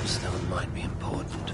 Stone might be important.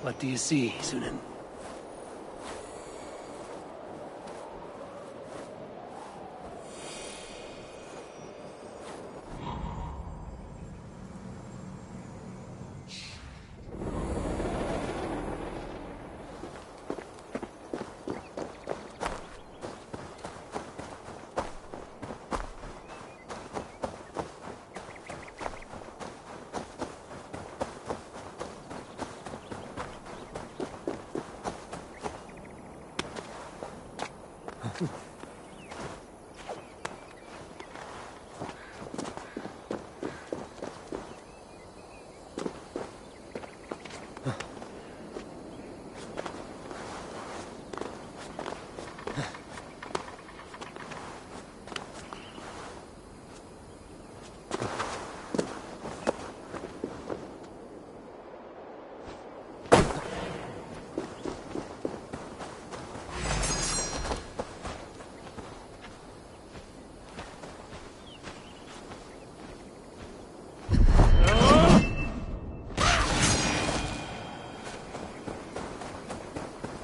What do you see, Sunan?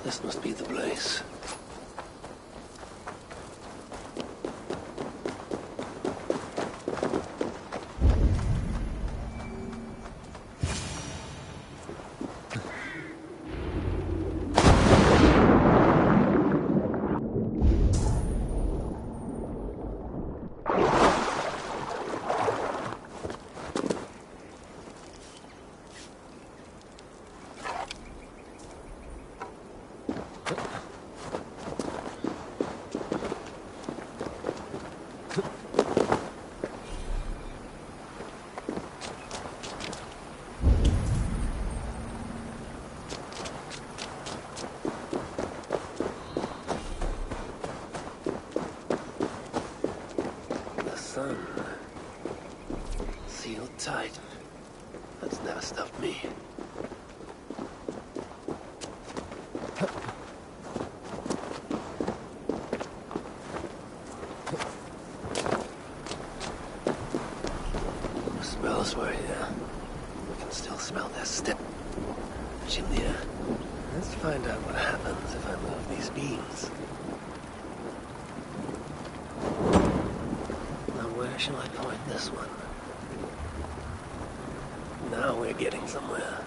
This must be the place. Sealed tight. That's never stopped me. The smells were here. We can still smell their step. Chimney. Let's find out what happens if I move these beams. Where shall I point this one? Now we're getting somewhere.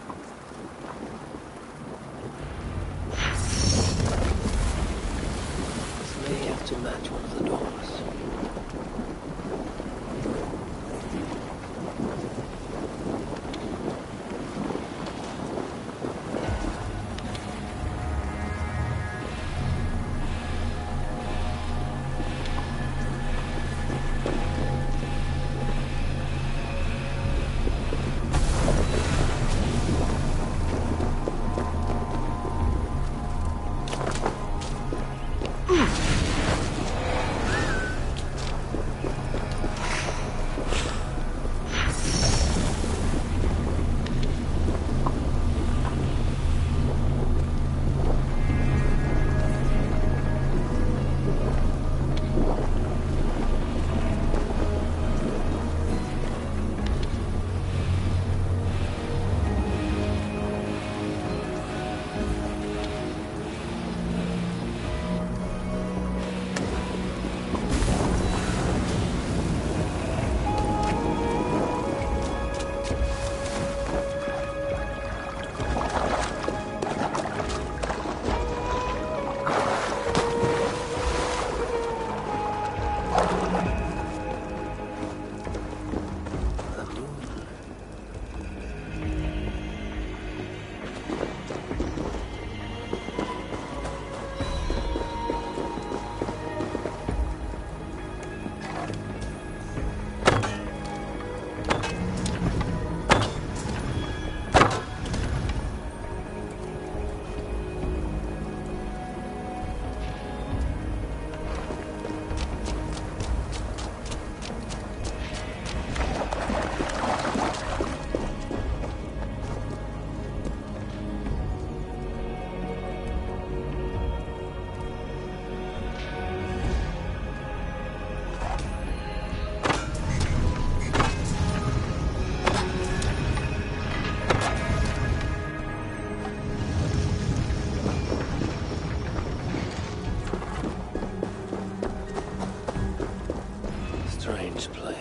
This may have to match one of the doors.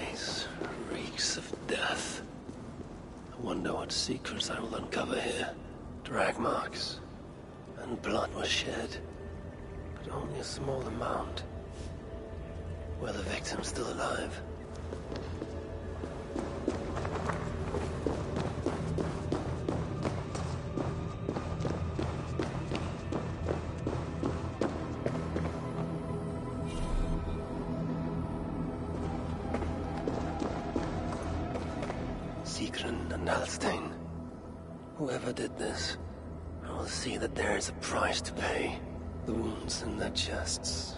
place reeks of death. I wonder what secrets I will uncover here. Drag marks. And blood was shed. But only a small amount. Were the victims still alive? Whoever did this, I will see that there is a price to pay. The wounds in their chests.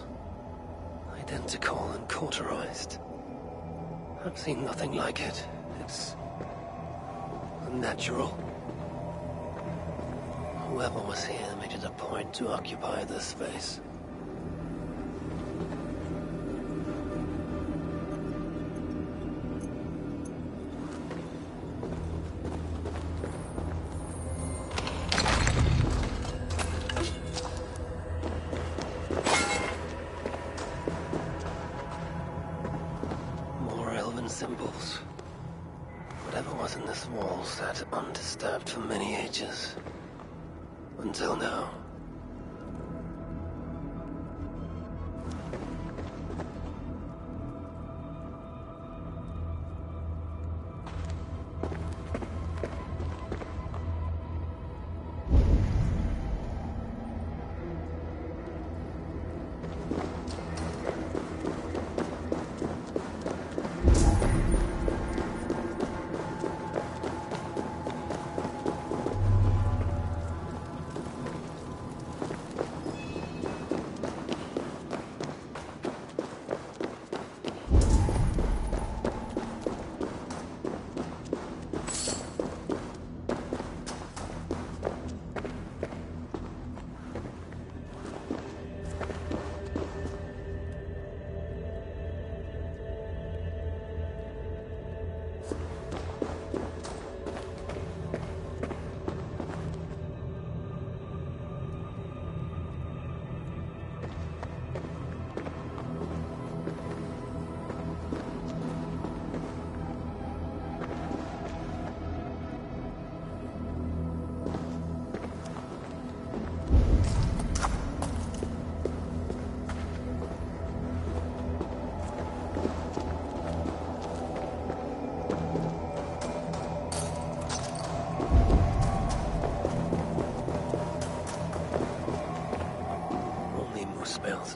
Identical and cauterized. I've seen nothing like it. It's unnatural. Whoever was here made it a point to occupy this space. Symbols. Whatever was in this wall sat undisturbed for many ages. Until now.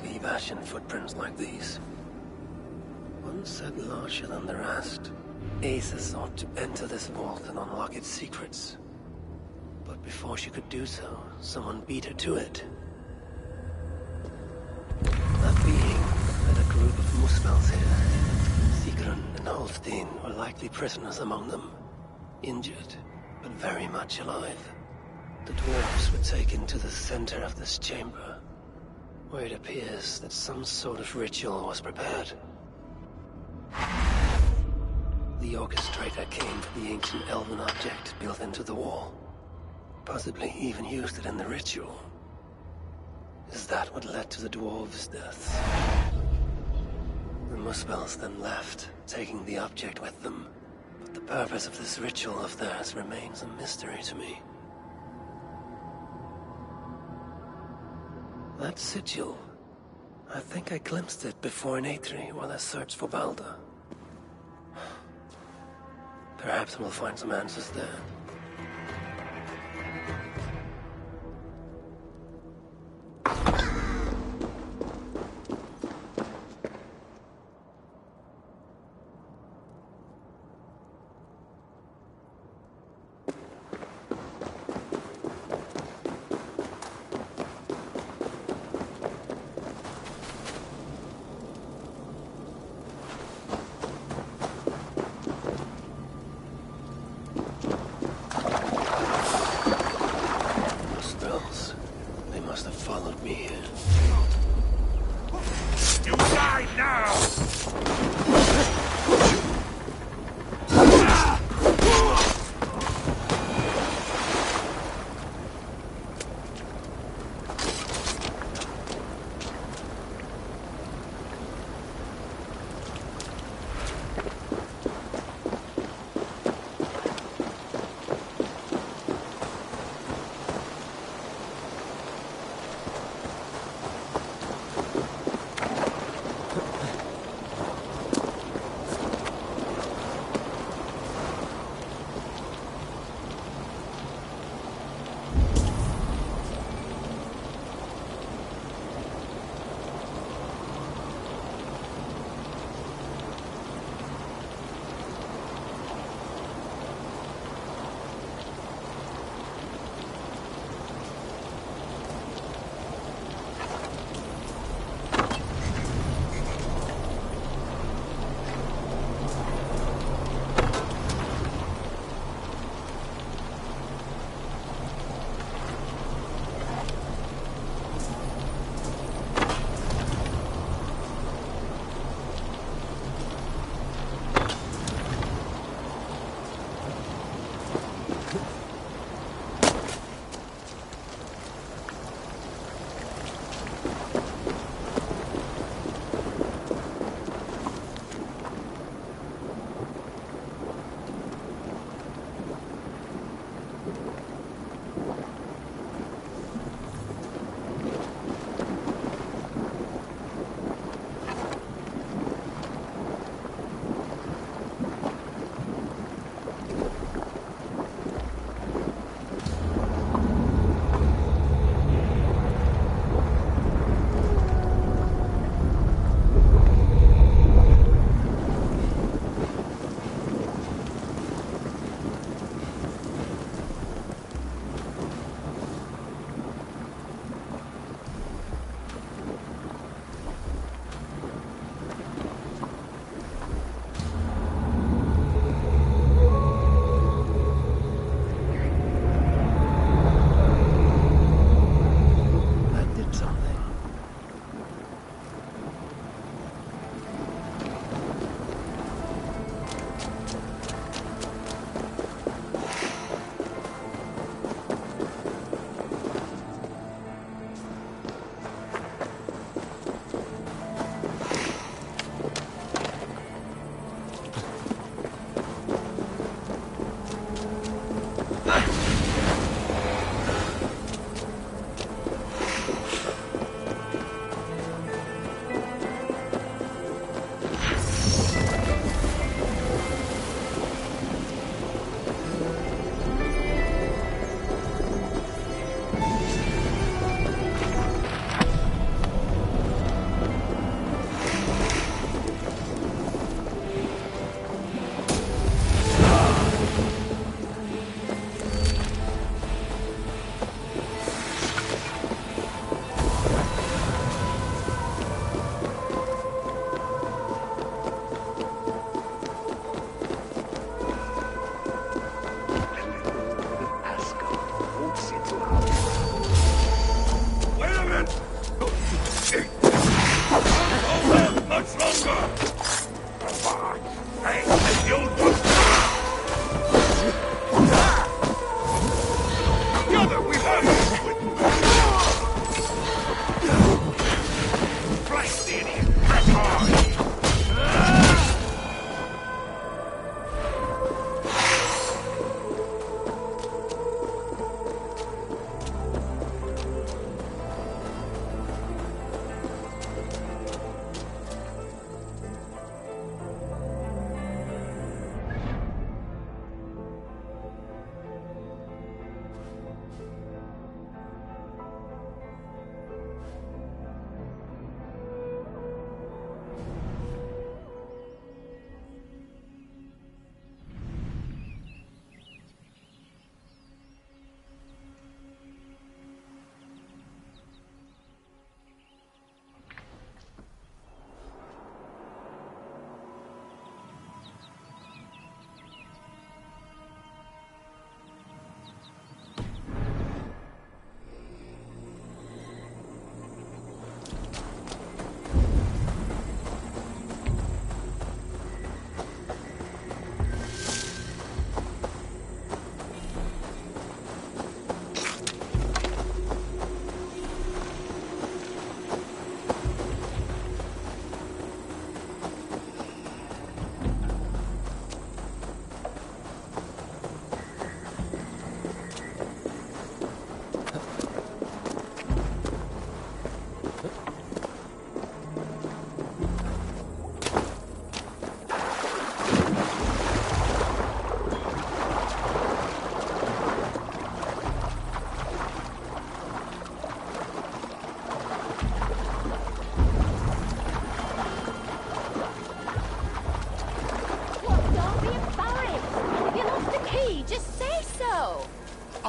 Leave ashen footprints like these. One said larger than the rest. Asa sought to enter this vault and unlock its secrets. But before she could do so, someone beat her to it. That being led a group of Muspels here. Sigrun and Holstein were likely prisoners among them. Injured, but very much alive. The dwarves were taken to the center of this chamber, where it appears that some sort of ritual was prepared. The orchestrator came for the ancient elven object built into the wall. Possibly even used it in the ritual. Is that what led to the dwarves' deaths? The Muspels then left, taking the object with them. But the purpose of this ritual of theirs remains a mystery to me. That sigil. I think I glimpsed it before in Aetri while I searched for Balder. Perhaps we'll find some answers there.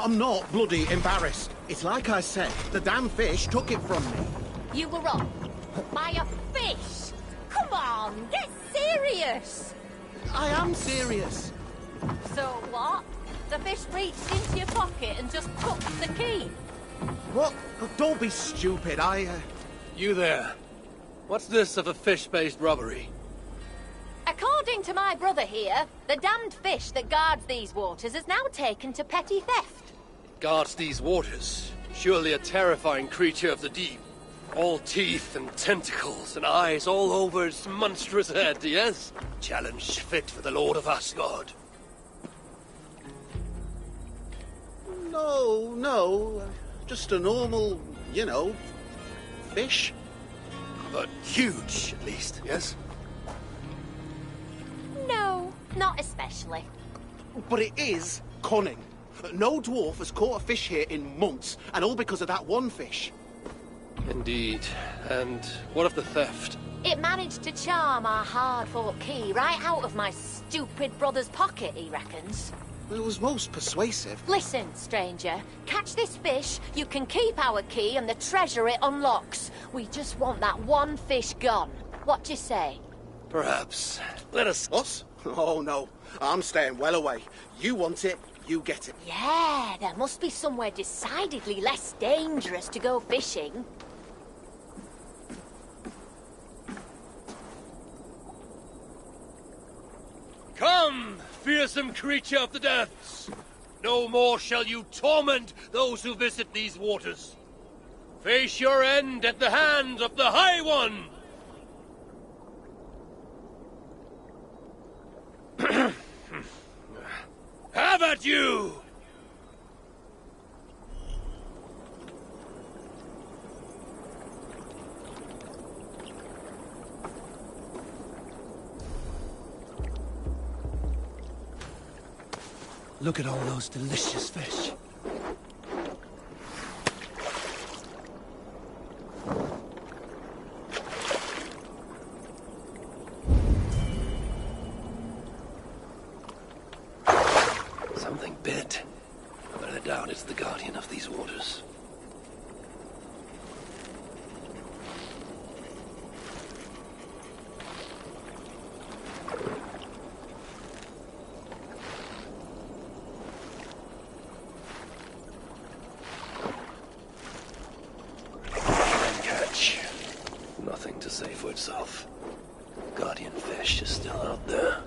I'm not bloody embarrassed. It's like I said, the damn fish took it from me. You were wrong. By a fish! Come on, get serious! I am serious. So what? The fish reached into your pocket and just took the key? What? Don't be stupid, You there. What's this of a fish-based robbery? According to my brother here, the damned fish that guards these waters is now taken to petty theft. Guards these waters. Surely a terrifying creature of the deep. All teeth and tentacles and eyes all over its monstrous head, yes? Challenge fit for the Lord of Asgard. No. Just a normal, fish. But huge, at least, yes? No, not especially. But it is cunning. No dwarf has caught a fish here in months, and all because of that one fish. Indeed. And what of the theft? It managed to charm our hard-fought key right out of my stupid brother's pocket, he reckons. It was most persuasive. Listen, stranger. Catch this fish, you can keep our key and the treasure it unlocks. We just want that one fish gone. What do you say? Perhaps. Let us... Us? Oh, no. I'm staying well away. You want it, you get it. Yeah, there must be somewhere decidedly less dangerous to go fishing. Come, fearsome creature of the depths! No more shall you torment those who visit these waters. Face your end at the hand of the High One! Have at you! Look at all those delicious fish. Something bit, but I doubt it's the guardian of these waters. Nothing to say for itself. Guardian fish is still out there.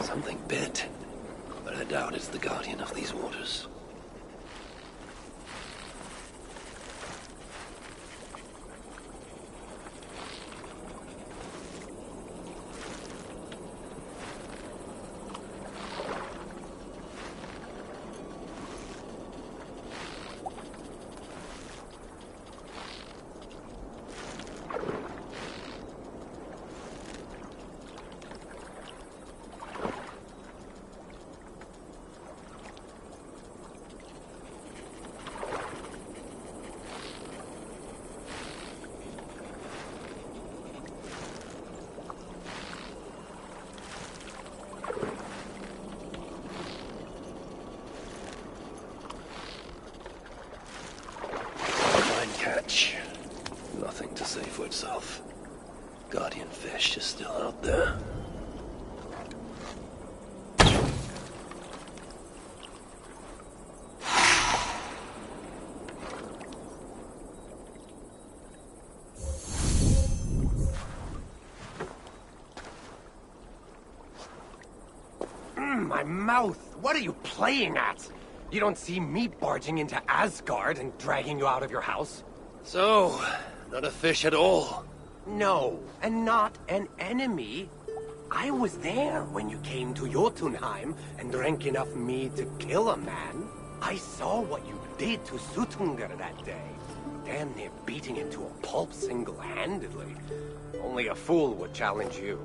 Something bit. But I doubt it's the guardian of these waters. Catch. Nothing to say for itself. Guardian fish is still out there. My mouth! What are you playing at? You don't see me barging into Asgard and dragging you out of your house? So, not a fish at all. No, and not an enemy. I was there when you came to Jotunheim and drank enough mead to kill a man. I saw what you did to Suttungr that day. Damn near beating him to a pulp single-handedly. Only a fool would challenge you.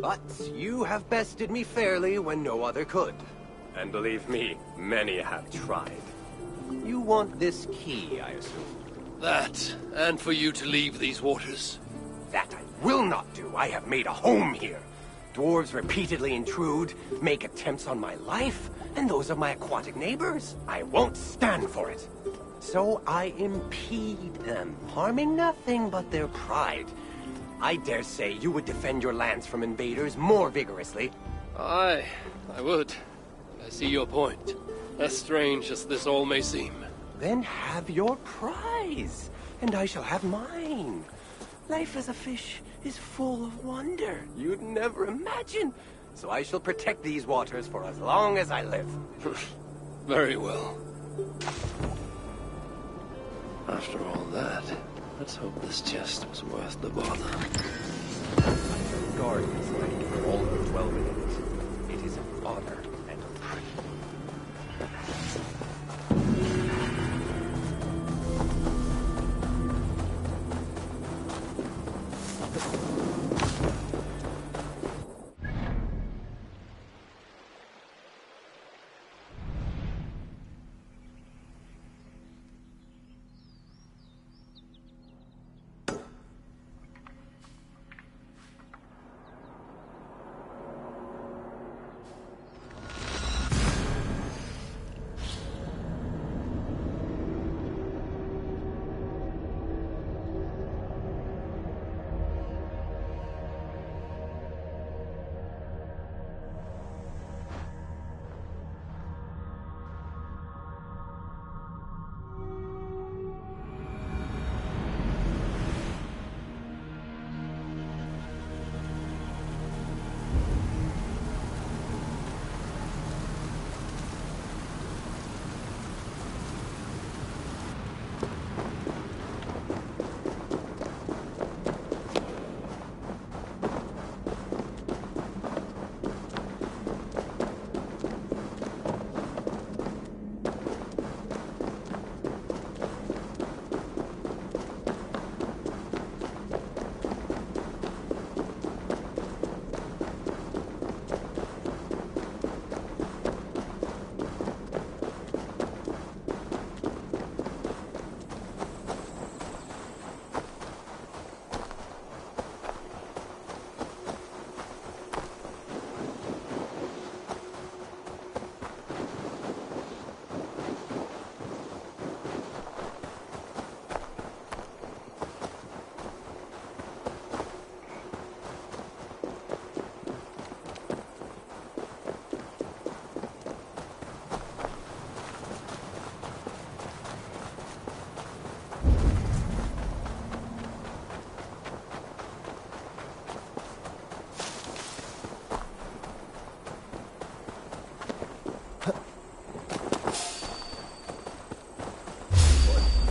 But you have bested me fairly when no other could. And believe me, many have tried. You want this key, I assume? That, and for you to leave these waters. That I will not do. I have made a home here. Dwarves repeatedly intrude, make attempts on my life, and those of my aquatic neighbors. I won't stand for it. So I impede them, harming nothing but their pride. I dare say you would defend your lands from invaders more vigorously. Aye, I would. I see your point. As strange as this all may seem. Then have your prize, and I shall have mine. Life as a fish is full of wonder you'd never imagine. So I shall protect these waters for as long as I live. Very well. After all that, let's hope this chest was worth the bother. I shall guard this land for all who dwell within it. It is an honor and a privilege.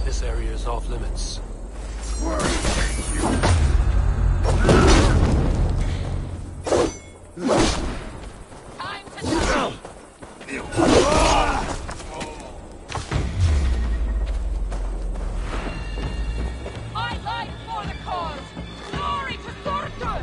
This area is off limits. Time to die! I life for the cause! Glory to Surtur!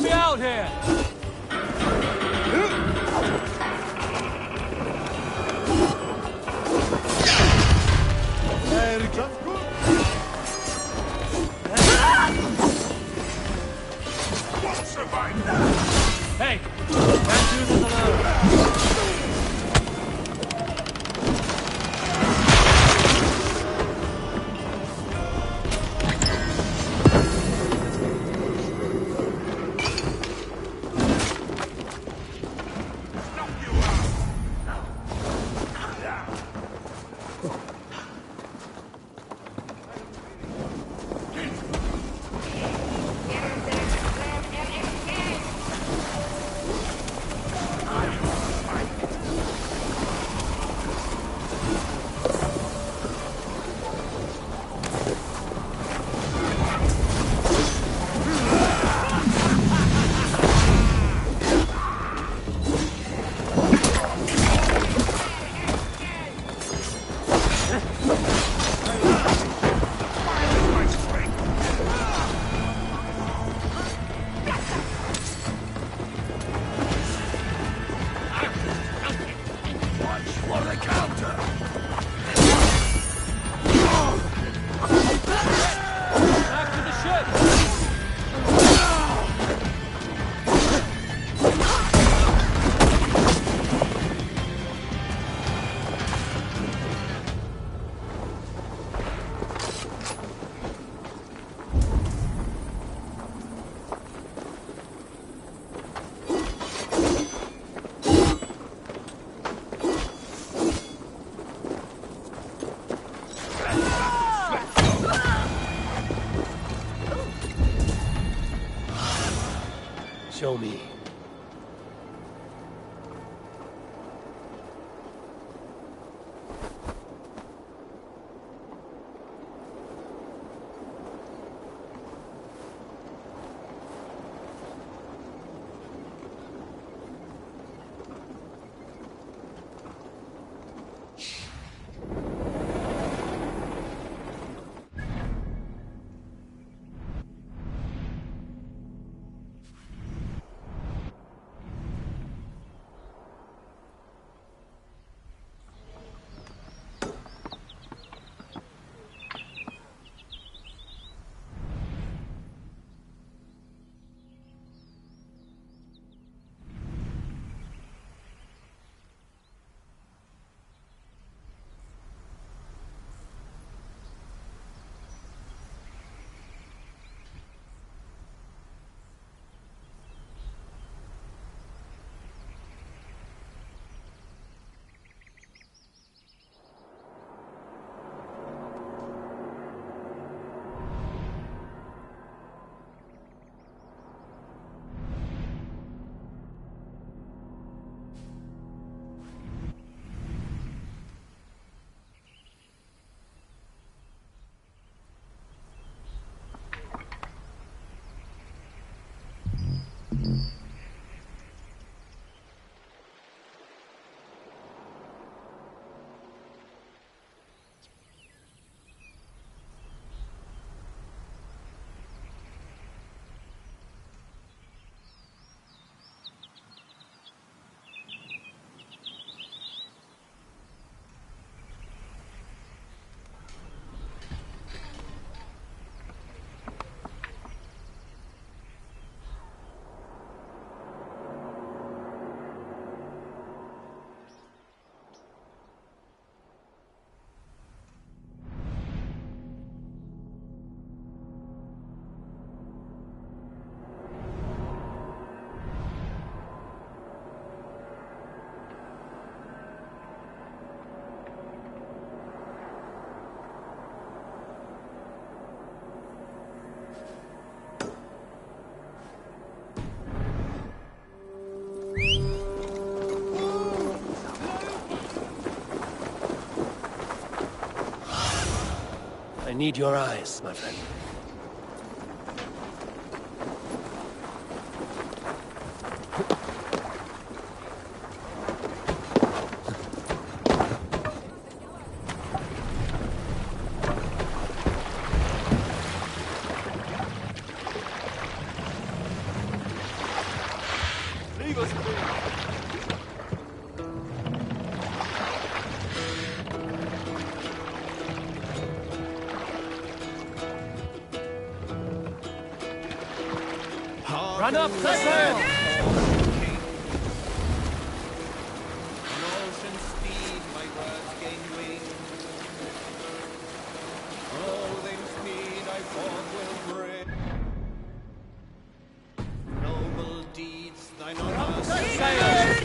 me out here! Hey! Can't do this alone! Show me. I need your eyes, my friend. Run up the sail! On ocean speed, my words gain wing. Loathing speed I forth will bring. Noble deeds thine honor Sail!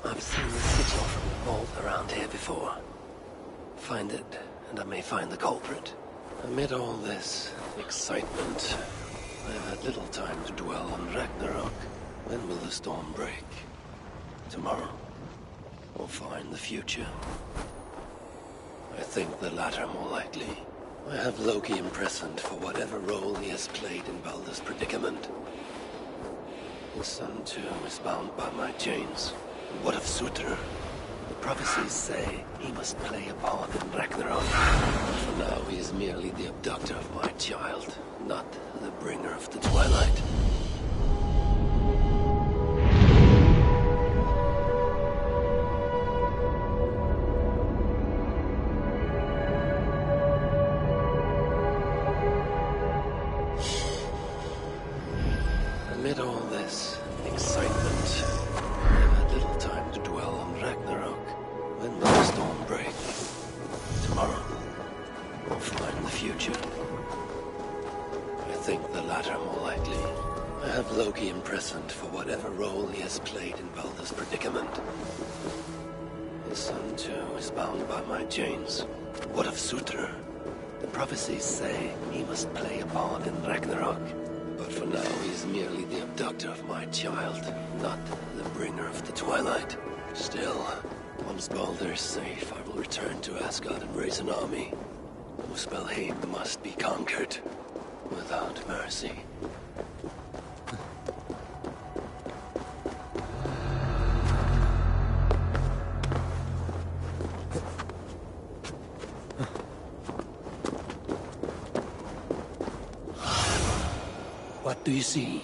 I've seen the sigil from the vault around here before. Find it, and I may find the culprit. Amid all this excitement, I've had little time to dwell on Ragnarok. When will the storm break? Tomorrow? Or far in the future? I think the latter more likely. I have Loki imprisoned for whatever role he has played in Baldur's predicament. His son, too, is bound by my chains. What of Surtr? The prophecies say he must play a part in Ragnarok. For now, he is merely the abductor of my child, not the bringer of the Twilight. Amid all this excitement, I've had little time to dwell on Ragnarok. When will the storm break? Tomorrow? Or far in the future? I think the latter more likely. I have Loki imprisoned for whatever role he has played in Baldur's predicament. His son, too, is bound by my chains. What of Surtr? The prophecies say he must play a part in Ragnarok. But for now, he is merely the abductor of my child, not the bringer of the Twilight. Still, once Baldur is safe, I will return to Asgard and raise an army. Muspelheim must be conquered, without mercy. What do you see?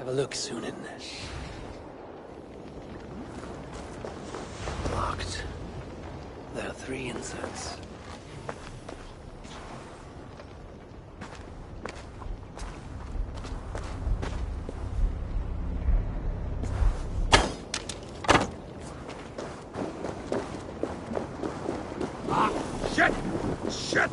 Have a look, Sunan. Locked. There are 3 inserts. Shit! Shit!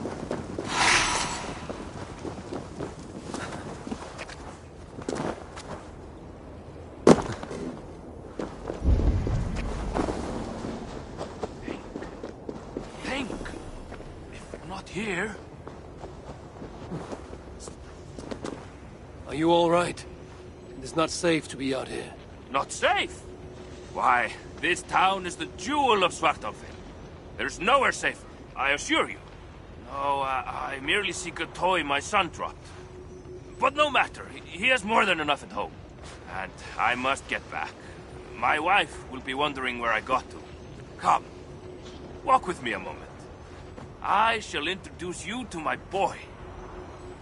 Think. If not here... Are you all right? It is not safe to be out here. Not safe? Why, this town is the jewel of Svartalfheim. There's nowhere safer, I assure you. No, I merely seek a toy my son dropped. But no matter, he has more than enough at home. And I must get back. My wife will be wondering where I got to. Come, walk with me a moment. I shall introduce you to my boy.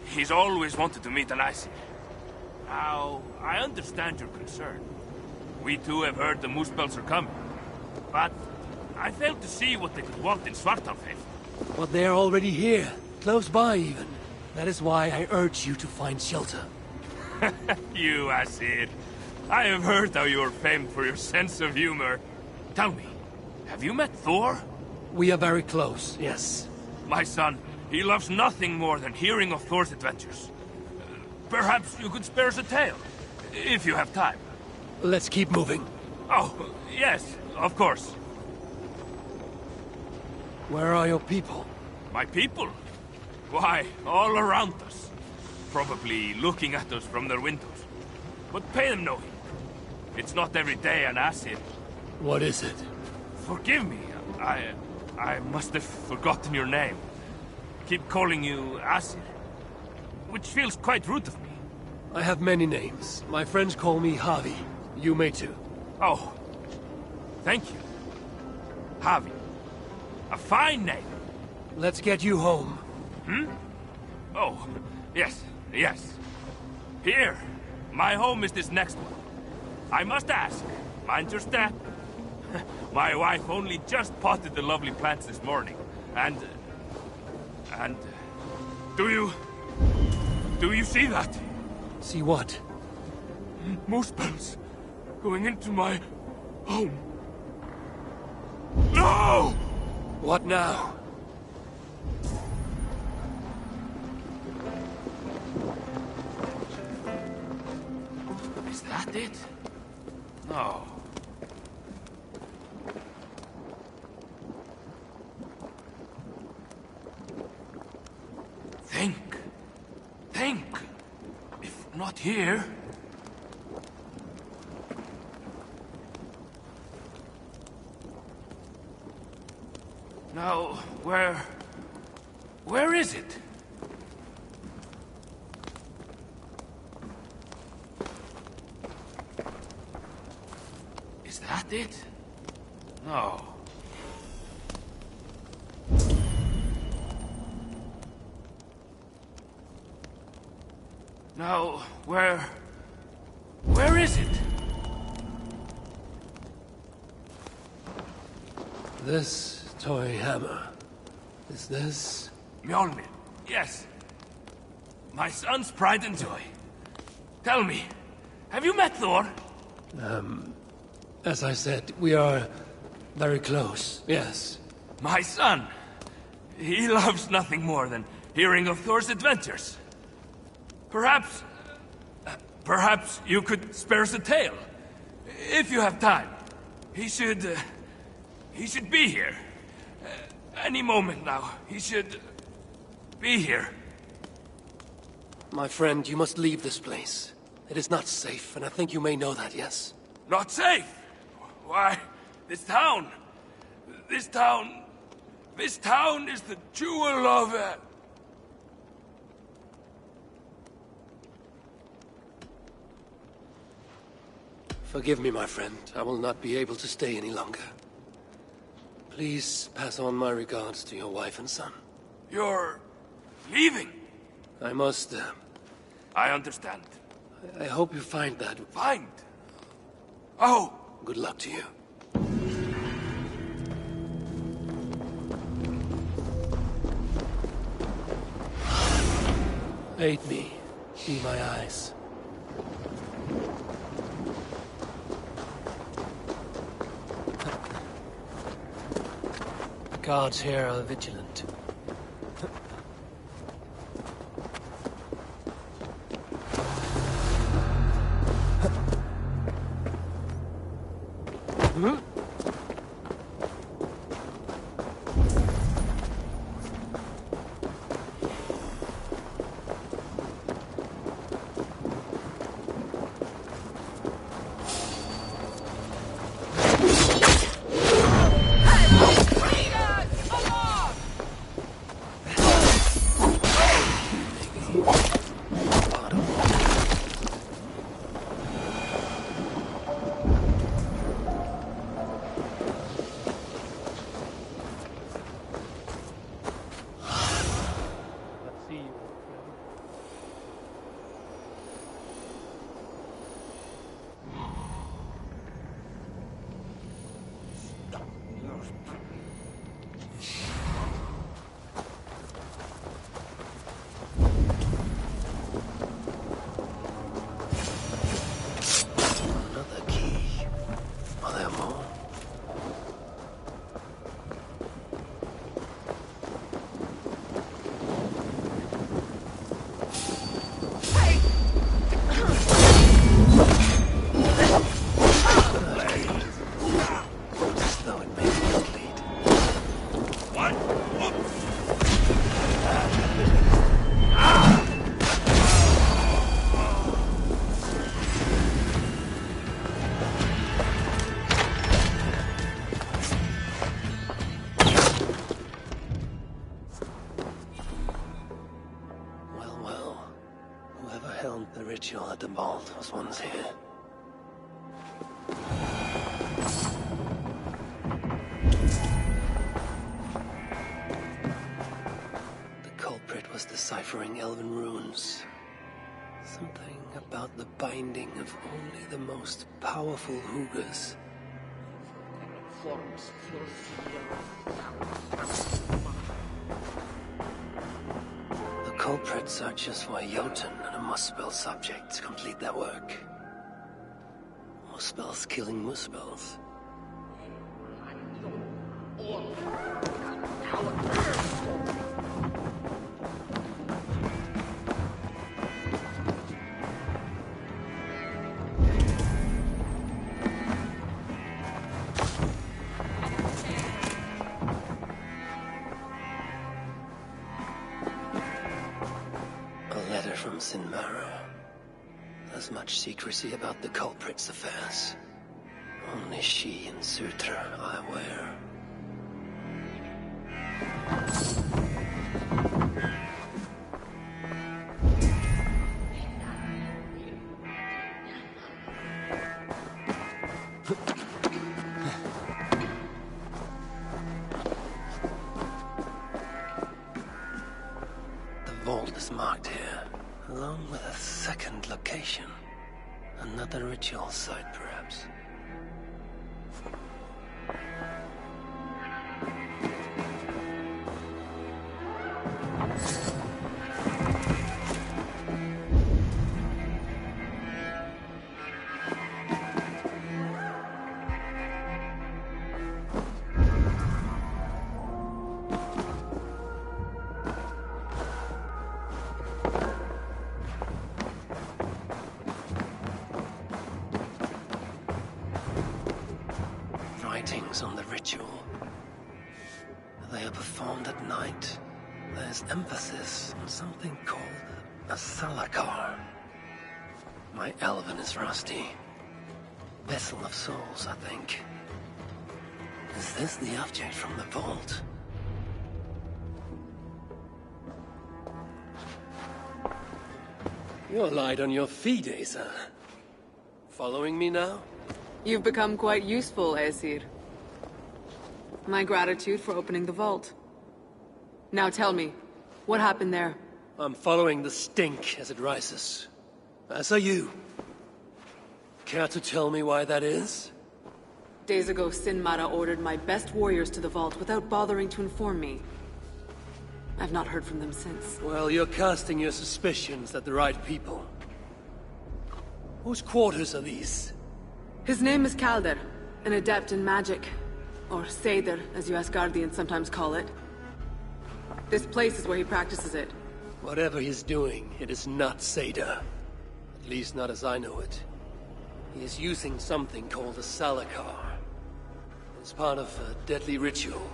He's always wanted to meet an Aesir. Now, I understand your concern. We too have heard the Muspels are coming. But I failed to see what they could want in Svartalfheim. But they are already here, close by even. That is why I urge you to find shelter. You Aesir. I have heard how you are famed for your sense of humor. Tell me, have you met Thor? We are very close, yes. My son, he loves nothing more than hearing of Thor's adventures. Perhaps you could spare us a tale, if you have time. Let's keep moving. Oh, yes, of course. Where are your people? My people? Why, all around us. Probably looking at us from their windows. But pay them no heed. It's not every day an Aesir. What is it? Forgive me, I must have forgotten your name. Keep calling you Aesir, which feels quite rude of me. I have many names. My friends call me Javi. You may too. Oh, thank you. Javi. A fine name. Let's get you home. Oh, yes, yes. Here, my home is this next one. I must ask, mind your step. My wife only just potted the lovely plants this morning, and... Do you see that? See what? Muspels going into my home. No! What now? that it? No. Think. Think. If not here... Now, where is it? Is that it? No. Now, where is it? This toy hammer. Is this... Mjolnir, yes. My son's pride and joy. Tell me, have you met Thor? As I said, we are very close, yes. My son. He loves nothing more than hearing of Thor's adventures. Perhaps you could spare us a tale. If you have time. He should be here. Any moment now. He should be here. My friend, you must leave this place. It is not safe, and I think you may know that, yes? Not safe? Why, this town is the jewel of... Forgive me, my friend. I will not be able to stay any longer. Please pass on my regards to your wife and son. You're leaving? I must, I understand. I hope you find that. Find? Oh! Good luck to you. Aid me. Be my eyes. The guards here are vigilant. The ritual at the vault was once here. The culprit was deciphering elven runes. Something about the binding of only the most powerful Hoogers. The culprit searches for a Jotun and a Muspel subject to complete their work. Muspels killing Muspels. letter from Sinmara. There's much secrecy about the culprit's affairs. Only she and Sutra are aware. The vault is marked here, along with a second location. Another ritual site, perhaps. Writings on the ritual. They are performed at night. There's emphasis on something called a salakar. My elven is rusty. Vessel of souls, I think. Is this the object from the vault? You're light on your feet, Asa. Following me now? You've become quite useful, Aesir. My gratitude for opening the vault. Now tell me, what happened there? I'm following the stink as it rises. As are you. Care to tell me why that is? Days ago, Sinmara ordered my best warriors to the vault without bothering to inform me. I've not heard from them since. Well, you're casting your suspicions at the right people. Whose quarters are these? His name is Kalder, an adept in magic. Or Seder, as you Asgardians sometimes call it. This place is where he practices it. Whatever he's doing, it is not Seder. At least not as I know it. He is using something called a salakar. It's part of a deadly ritual.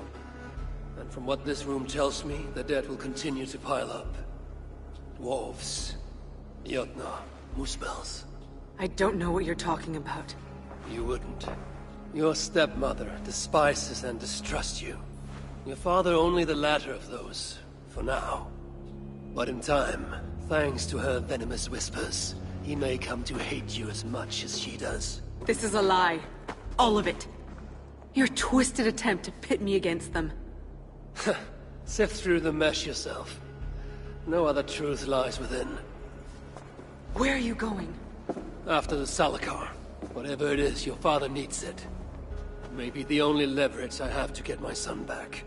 And from what this room tells me, the dead will continue to pile up. Dwarves, Jotnar, Muspels. I don't know what you're talking about. You wouldn't. Your stepmother despises and distrusts you. Your father only the latter of those, for now. But in time, thanks to her venomous whispers, he may come to hate you as much as she does. This is a lie. All of it. Your twisted attempt to pit me against them. Sift through the mesh yourself. No other truth lies within. Where are you going? After the salakar. Whatever it is, your father needs it. It may be the only leverage I have to get my son back.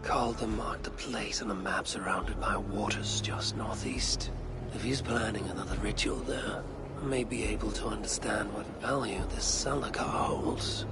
Calder marked a place on a map surrounded by waters just northeast. If he's planning another ritual there, I may be able to understand what value this salakar holds.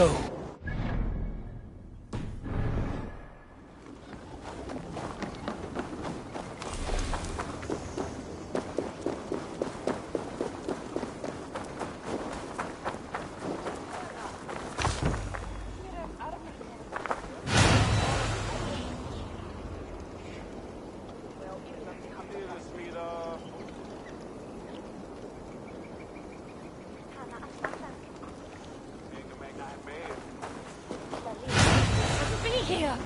go. Be here!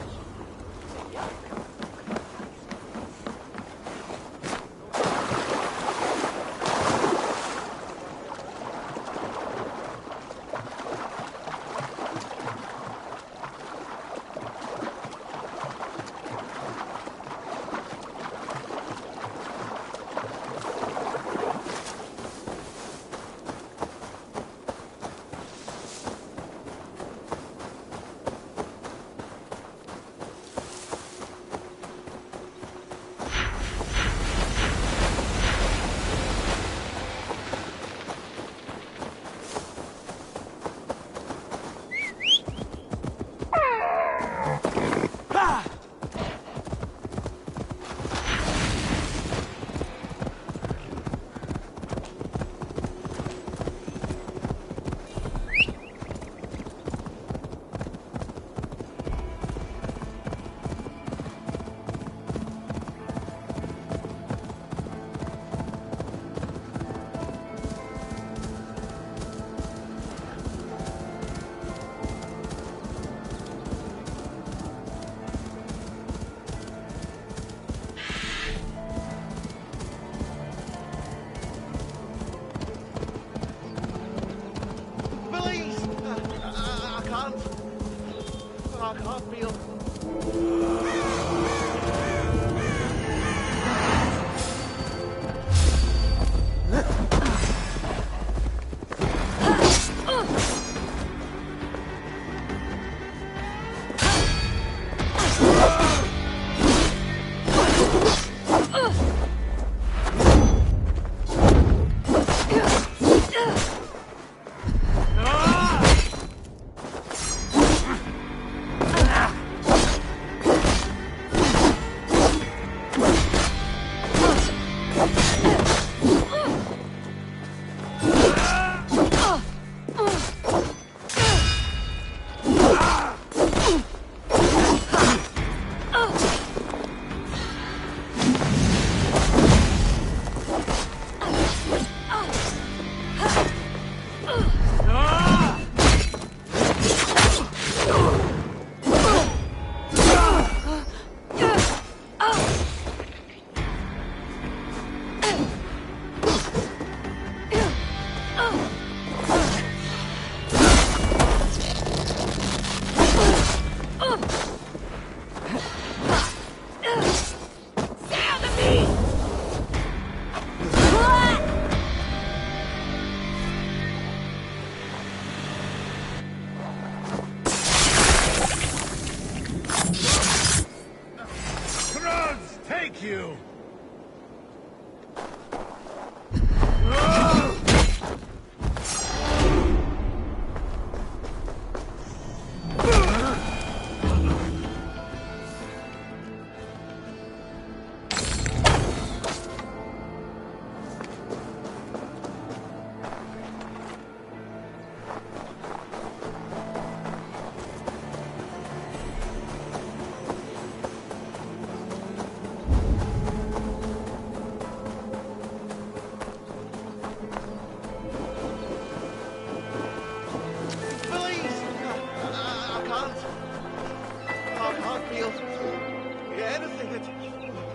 I can't feel.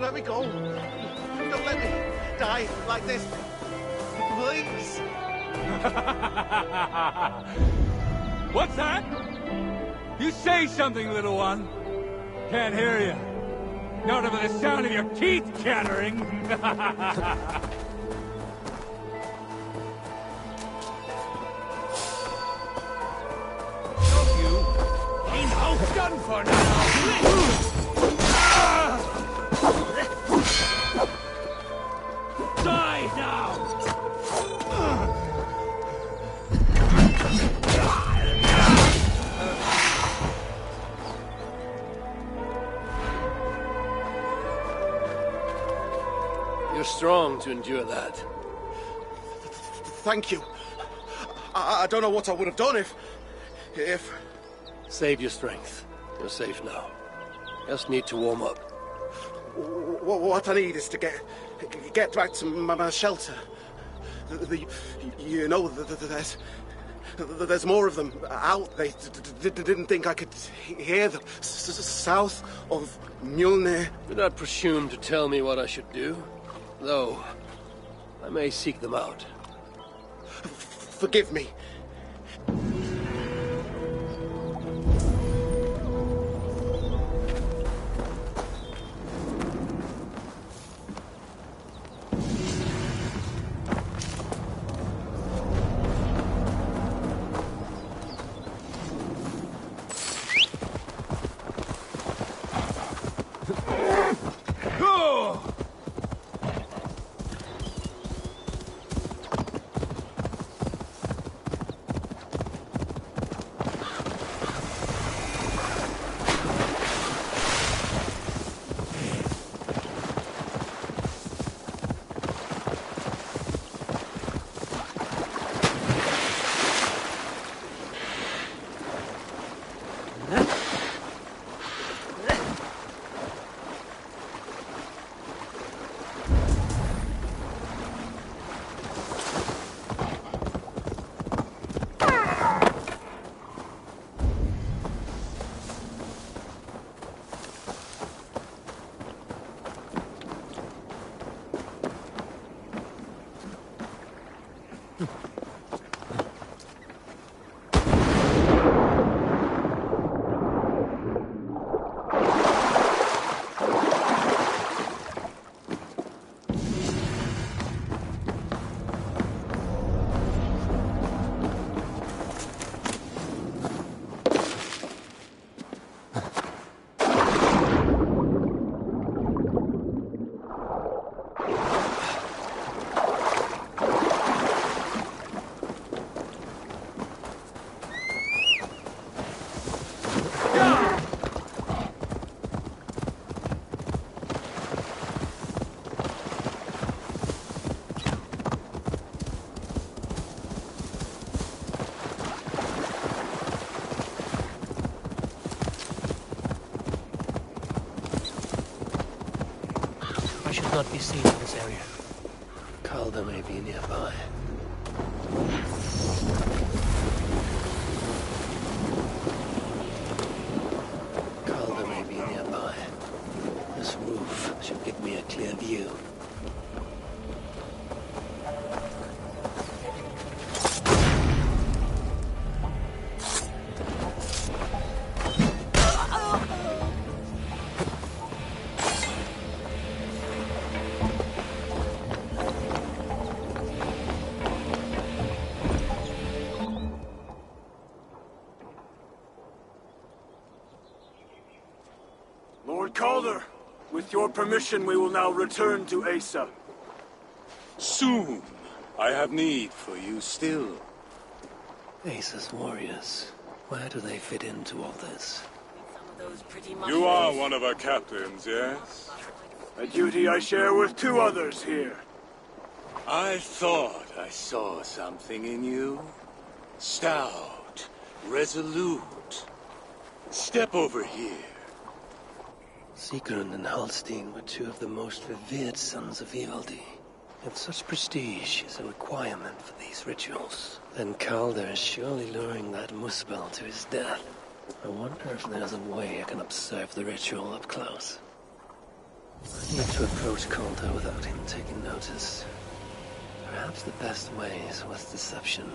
Let me go. Don't let me die like this. Please. What's that? You say something, little one. Can't hear you. Not over the sound of your teeth chattering. Stop you. Ain't outdone for now. Die now! You're strong to endure that. Thank you. I don't know what I would have done if... Save your strength. You're safe now. Just need to warm up. What I need is to get back to my shelter. You know, there's more of them out. They didn't think I could hear them. South of Mjolnir. Do not presume to tell me what I should do, though I may seek them out. Forgive me. Not be seen in this area. Calder may be nearby. Calder may be nearby. This roof should give me a clear view. Calder, with your permission, we will now return to Asa. Soon. I have need for you still. Asa's warriors. Where do they fit into all this? You are one of our captains, yes? A duty I share with two others here. I thought I saw something in you. Stout, resolute. Step over here. Sigrun and Halstein were two of the most revered sons of Ivaldi. If such prestige is a requirement for these rituals, then Calder is surely luring that Muspel to his death. I wonder if there's a way I can observe the ritual up close. I need to approach Calder without him taking notice. Perhaps the best way is with deception.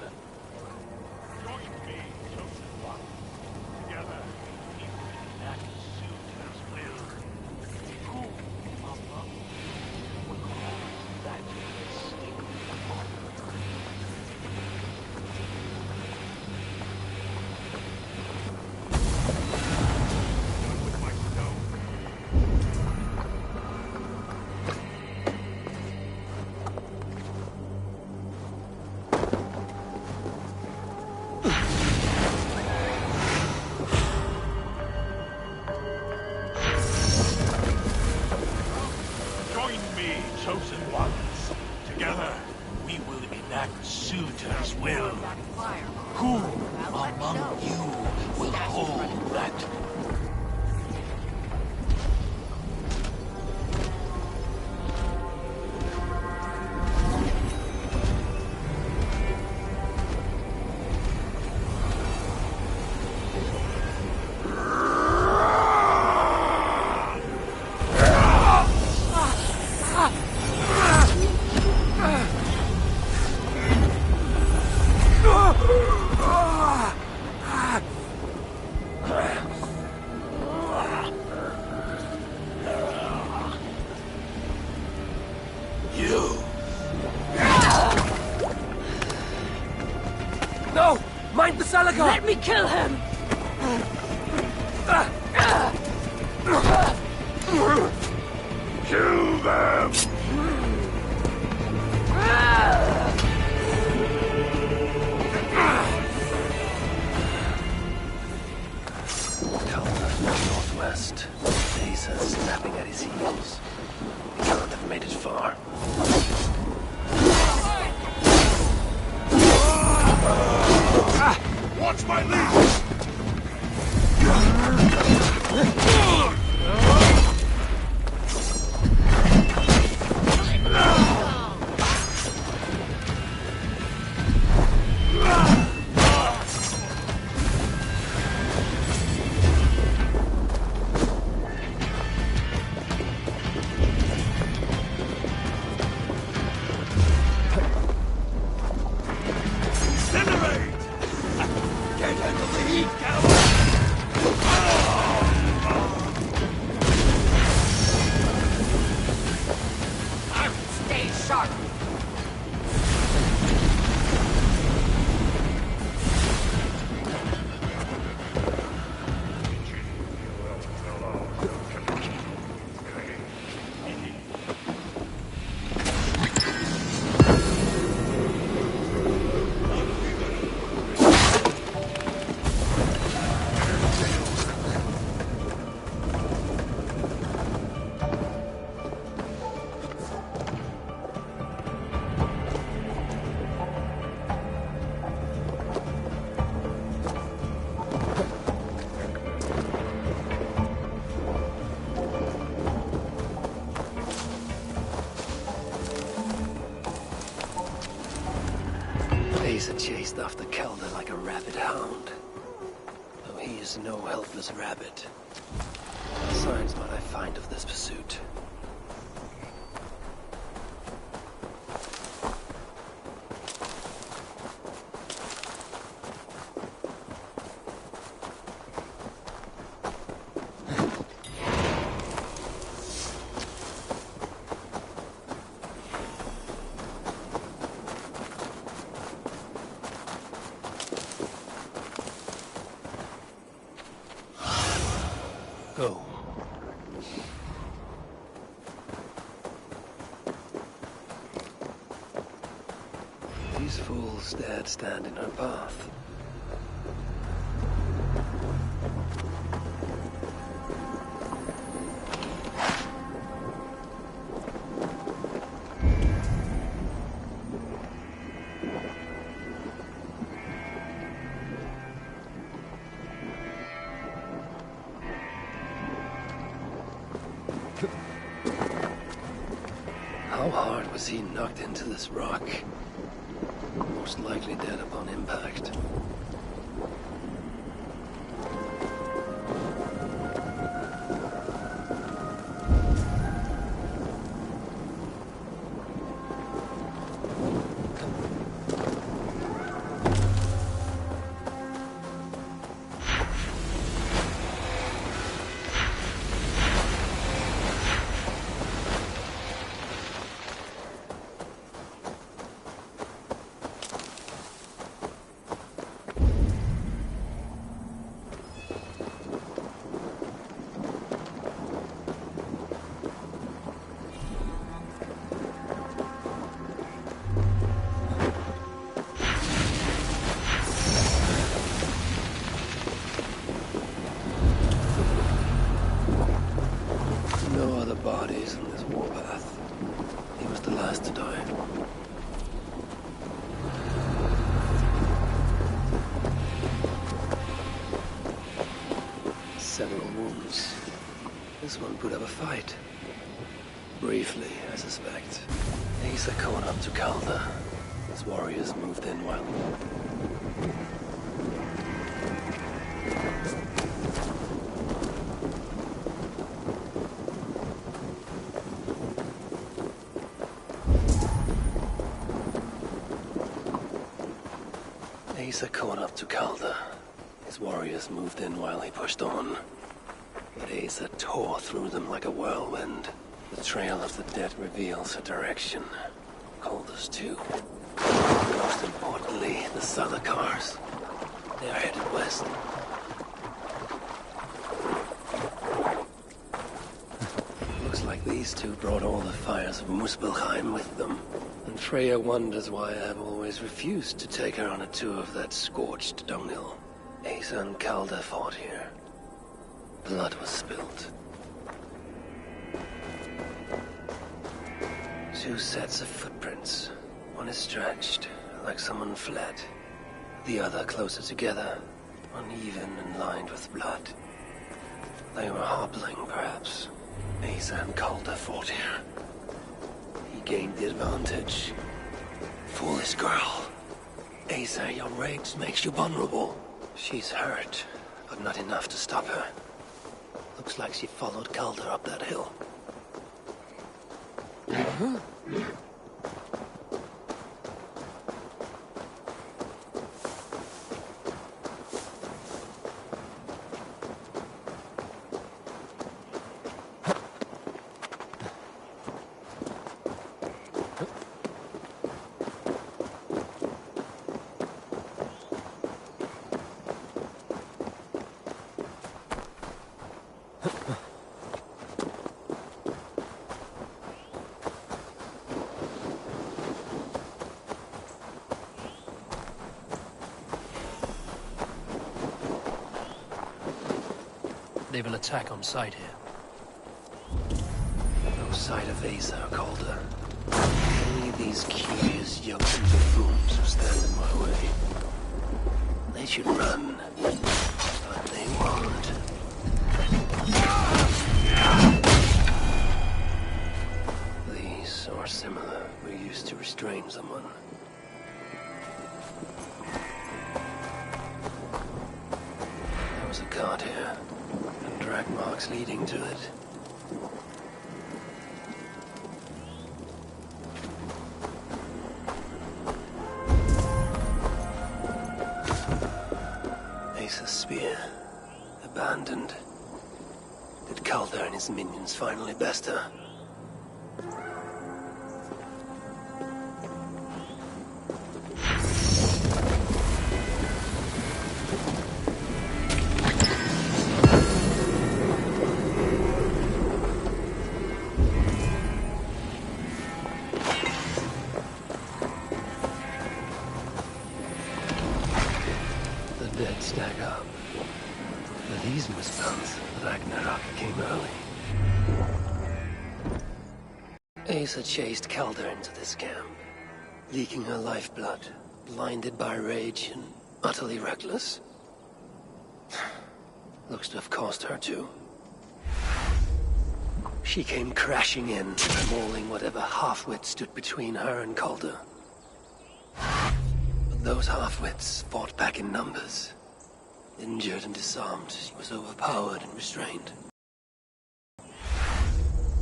Angelica! Let me kill him! Kill them! Northwest. Asa snapping at his heels. He can't have made it far. Watch my lead! Asa chased after Kelder like a rabid hound. Though he is no helpless rabbit. What signs might I find of this pursuit? Go. These fools dared stand in her path. How hard was he knocked into this rock? Most likely dead upon impact. No other bodies in this warpath. He was the last to die. Several wounds. This one put up a fight. Briefly, I suspect. Asa caught up to Calder. His warriors moved in while... Asa caught up to Calder. His warriors moved in while he pushed on. But Asa tore through them like a whirlwind. The trail of the dead reveals her direction. Calder's too. Most importantly, the Salakars. They are headed west. Looks like these two brought all the fires of Muspelheim with them. And Freya wonders why I've always refused to take her on a tour of that scorched dunghill. Asa and Calder fought here. Blood was spilt. 2 sets of footprints. One is stretched, like someone fled. The other closer together, uneven and lined with blood. They were hobbling, perhaps. Asa and Calder fought here. He gained the advantage. Foolish girl. Asa, your rage makes you vulnerable. She's hurt, but not enough to stop her. Looks like she followed Calder up that hill. They will attack on sight here. No sight of Asa or Calder. Only these curious yokes and buffoons who stand in my way. They should run, but they won't. These, or similar, were used to restrain someone. There was a guard here. Drag marks leading to it. Asa's spear. Abandoned. Did Calder and his minions finally best her? Stack up. For these Muspels, Ragnarok came early. Asa chased Calder into this camp, leaking her lifeblood, blinded by rage and utterly reckless. Looks to have cost her too. She came crashing in, mauling whatever half-wit stood between her and Calder. But those half-wits fought back in numbers. Injured and disarmed, she was overpowered and restrained.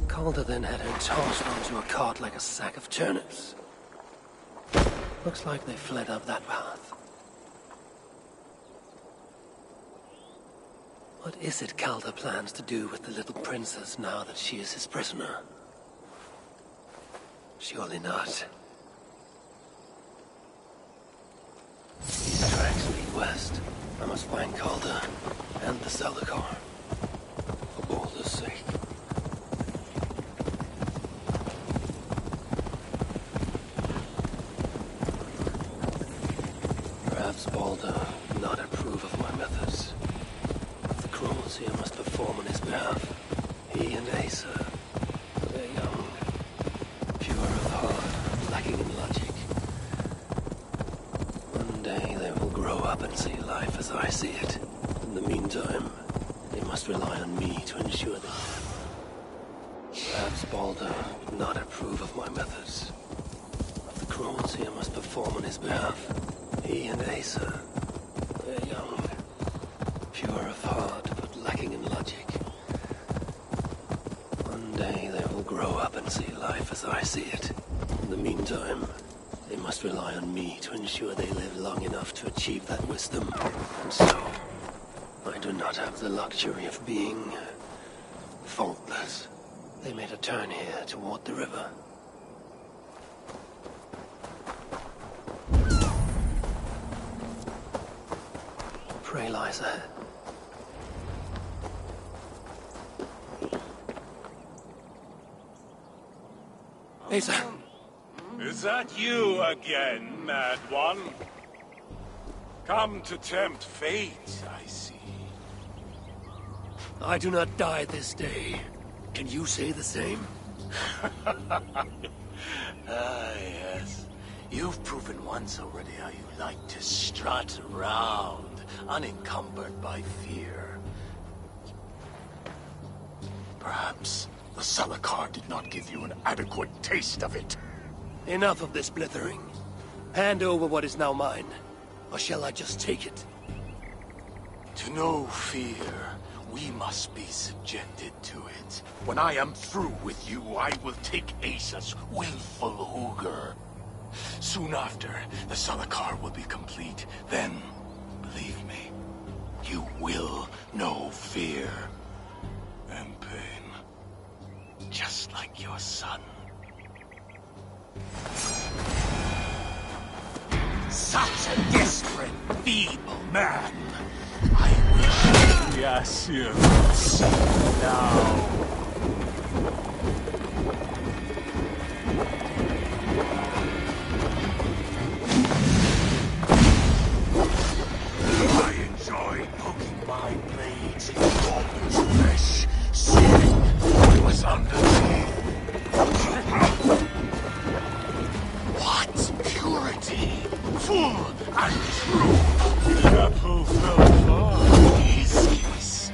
Calder then had her tossed onto a cart like a sack of turnips. Looks like they fled up that path. What is it Calder plans to do with the little princess now that she is his prisoner? Surely not. These tracks lead west. I must find Calder and the Celador, for Balder's sake. Perhaps Balder would not approve of my methods. Of the cruelty I must perform on his behalf. He and Asa, they're young, pure of heart, lacking in logic. One day they will grow up and see life as I see it. In the meantime, they must rely on me to ensure they live. Perhaps Balder would not approve of my methods. Of the cruelty I must perform on his behalf. He and Asa, they're young, pure of heart, but lacking in logic. One day they will grow up and see life as I see it. In the meantime, they must rely on me to ensure they live long enough to achieve that wisdom. And so, I do not have the luxury of being faultless. They made a turn here toward the river. prey lies ahead. Asa! Is that you again, Mad One? Come to tempt fate, I see. I do not die this day. Can you say the same? Ah, yes. You've proven once already how you like to strut around, unencumbered by fear. Perhaps the Salakar did not give you an adequate taste of it. Enough of this blithering. Hand over what is now mine, or shall I just take it? To know fear, we must be subjected to it. When I am through with you, I will take Asa's willful Hooger. Soon after, the Salakar will be complete. Then, believe me, you will know fear and pain. Just like your son. Such a desperate, feeble man. I wish Yes, you. see now. I enjoy poking my blades in Goblin's flesh, seeing what was underneath. What purity! Full and true! The apple fell far. His kiss.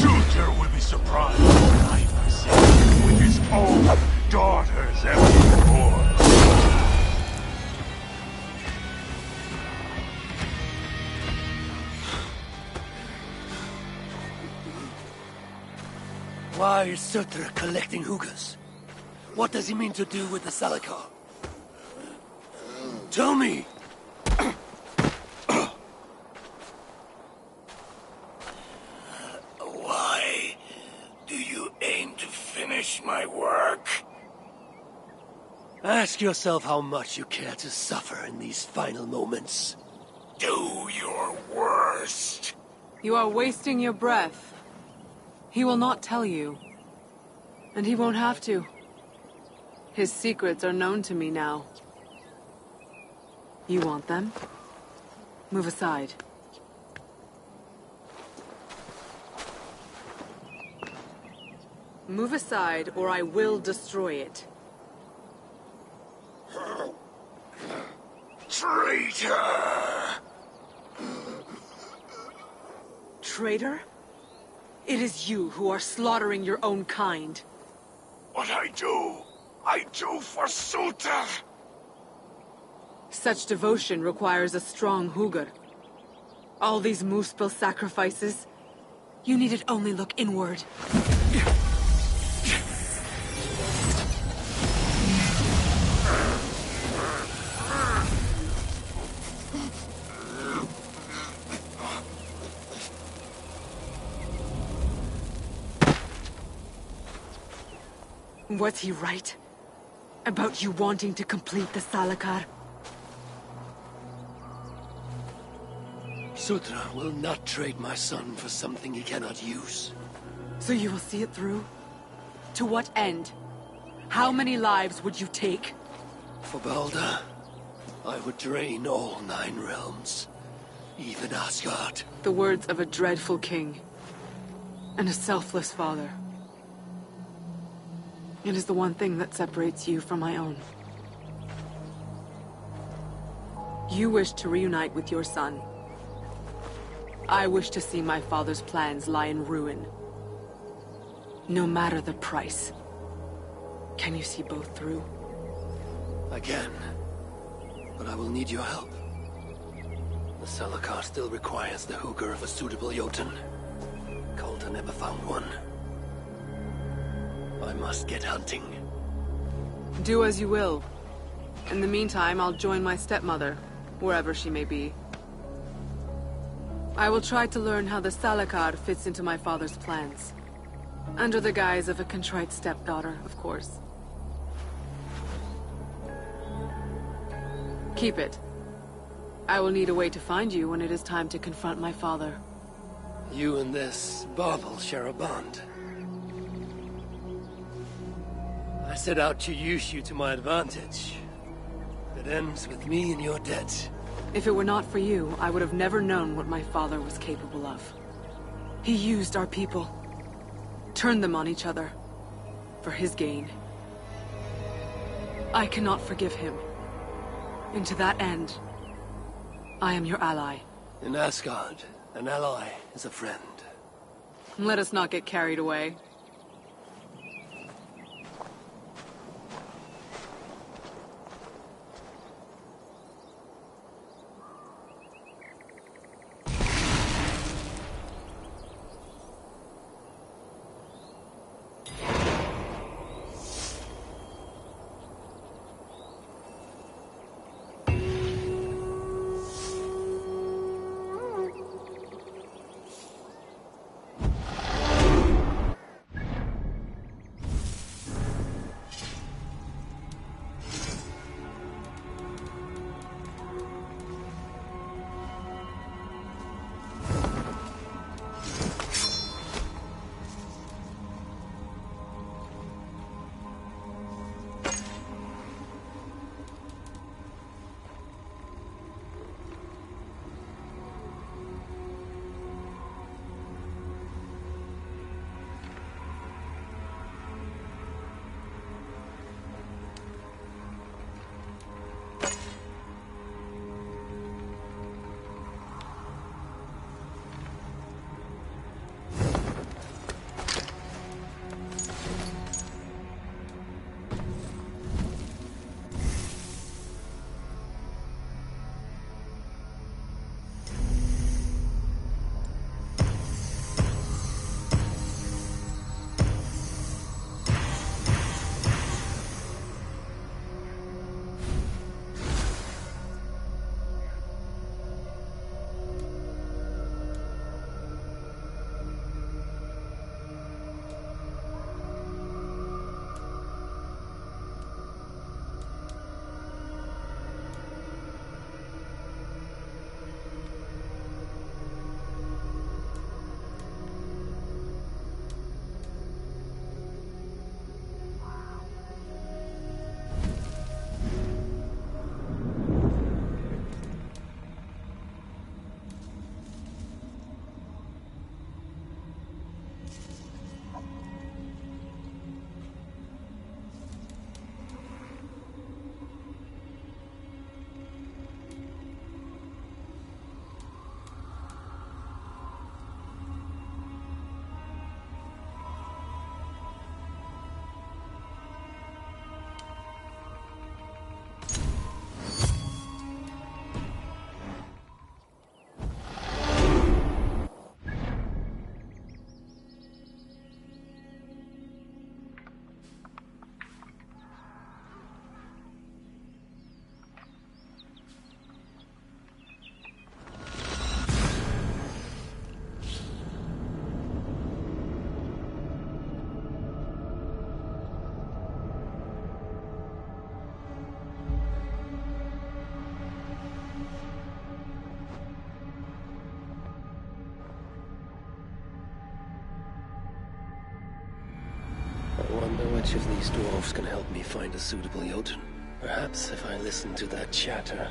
Shooter will be surprised when I present him with his own daughters evermore. Why is Sutra collecting hookahs? What does he mean to do with the Salakar? Tell me! Why do you aim to finish my work? Ask yourself how much you care to suffer in these final moments. Do your worst. You are wasting your breath. He will not tell you. And he won't have to. His secrets are known to me now. You want them? Move aside. Move aside, or I will destroy it. Traitor! Traitor? It is you who are slaughtering your own kind. What I do for Suter! Such devotion requires a strong Hugr. All these Muspel sacrifices, you needed only look inward. Was he right? About you wanting to complete the Salakar? Sutra will not trade my son for something he cannot use. So you will see it through? To what end? How many lives would you take? For Balder, I would drain all 9 realms. Even Asgard. The words of a dreadful king. And a selfless father. It is the one thing that separates you from my own. You wish to reunite with your son. I wish to see my father's plans lie in ruin. No matter the price. Can you see both through? Again, but I will need your help. The Salakar still requires the hooker of a suitable Jotun. Calder never found one. I must get hunting. Do as you will. In the meantime, I'll join my stepmother, wherever she may be. I will try to learn how the Salakar fits into my father's plans. Under the guise of a contrite stepdaughter, of course. Keep it. I will need a way to find you when it is time to confront my father. You and this bauble share a bond. I set out to use you to my advantage. It ends with me in your debt. If it were not for you, I would have never known what my father was capable of. He used our people. Turned them on each other. For his gain. I cannot forgive him. And to that end, I am your ally. In Asgard, an ally is a friend. Let us not get carried away. I wonder which of these dwarves can help me find a suitable Jotun. Perhaps if I listen to that chatter,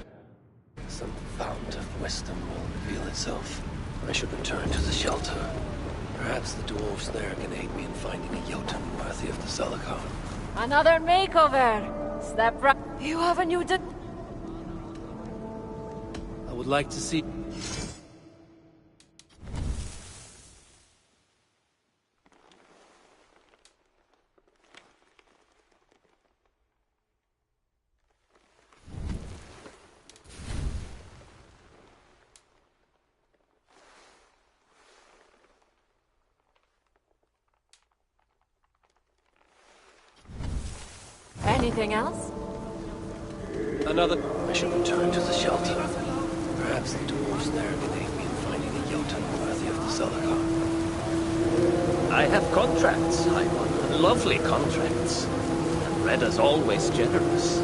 some fount of wisdom will reveal itself. I should return to the shelter. Perhaps the dwarves there can aid me in finding a Jotun worthy of the Salakar. Another makeover! Step right. You have a new I would like to see... Anything else? Another... I should return to the shelter. Perhaps the dwarves there can aid me in finding a Jotun worthy of the Zolokar. I have contracts, High One. Lovely contracts. And Reda's always generous.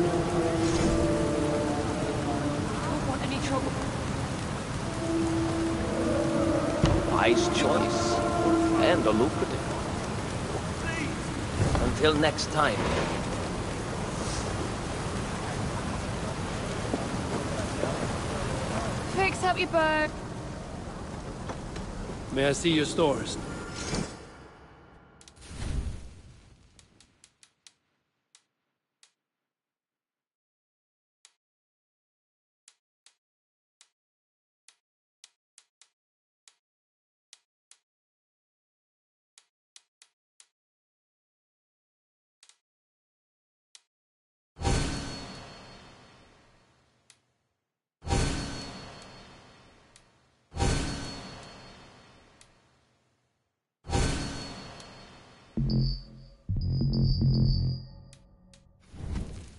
Don't want any trouble. Wise choice. And a lucrative one. Until next time. Fix up your bird. May I see your stores?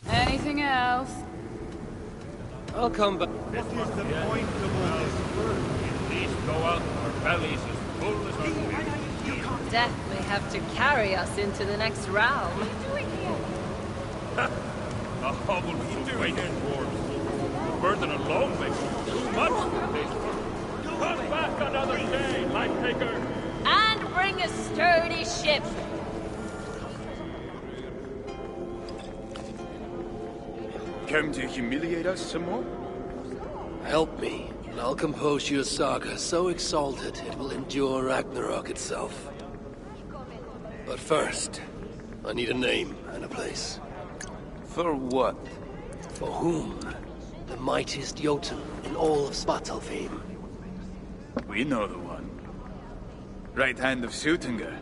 Anything else? I'll come back. At least go out with our bellies as full as our wings. Death may have to carry us into the next realm. A hobble with some white dwarves. The burden alone makes too much for this world. Come back another day, life taker. And bring a sturdy ship. Come to humiliate us some more? Help me, and I'll compose you a saga so exalted it will endure Ragnarok itself. But first, I need a name and a place. For what? For whom? The mightiest Jotun in all of Svartalfheim. We know the one. Right hand of Suttungr.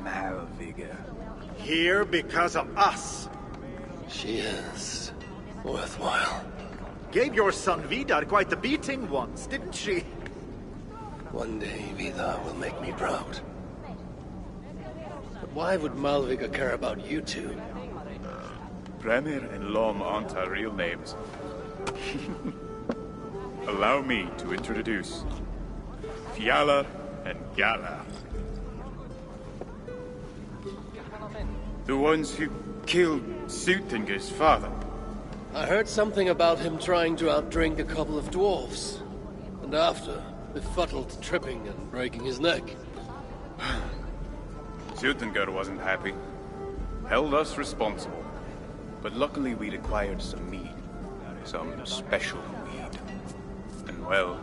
Malviga. Here because of us. She is worthwhile. Gave your son Vidar quite the beating once, didn't she? One day, Vidar will make me proud. But why would Malviga care about you two? Bremir and Lom aren't our real names. Allow me to introduce Fiala and Gala. The ones who killed Suttungr's father. I heard something about him trying to outdrink a couple of dwarves. And after, befuddled, tripping and breaking his neck. Suttungr wasn't happy. Held us responsible. But luckily we'd acquired some mead. Some special mead. And well,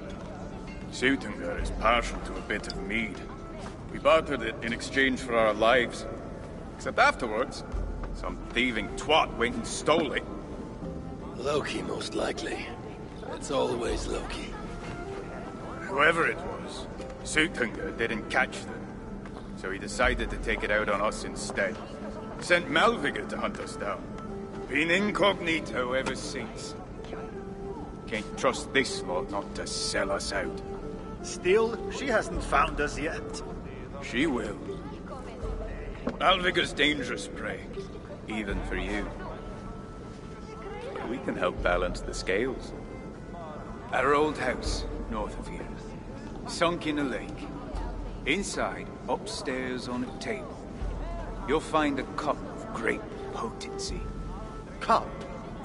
Suttungr is partial to a bit of mead. We bartered it in exchange for our lives. Except afterwards, some thieving twat went and stole it. Loki, most likely. It's always Loki. Whoever it was, Suttungr didn't catch them. So he decided to take it out on us instead. Sent Malviga to hunt us down. Been incognito ever since. Can't trust this lot not to sell us out. Still, she hasn't found us yet. She will. Malviga's dangerous prey, even for you. But we can help balance the scales. Our old house, north of here, sunk in a lake. Inside, upstairs on a table, you'll find a cup of great potency. Cup?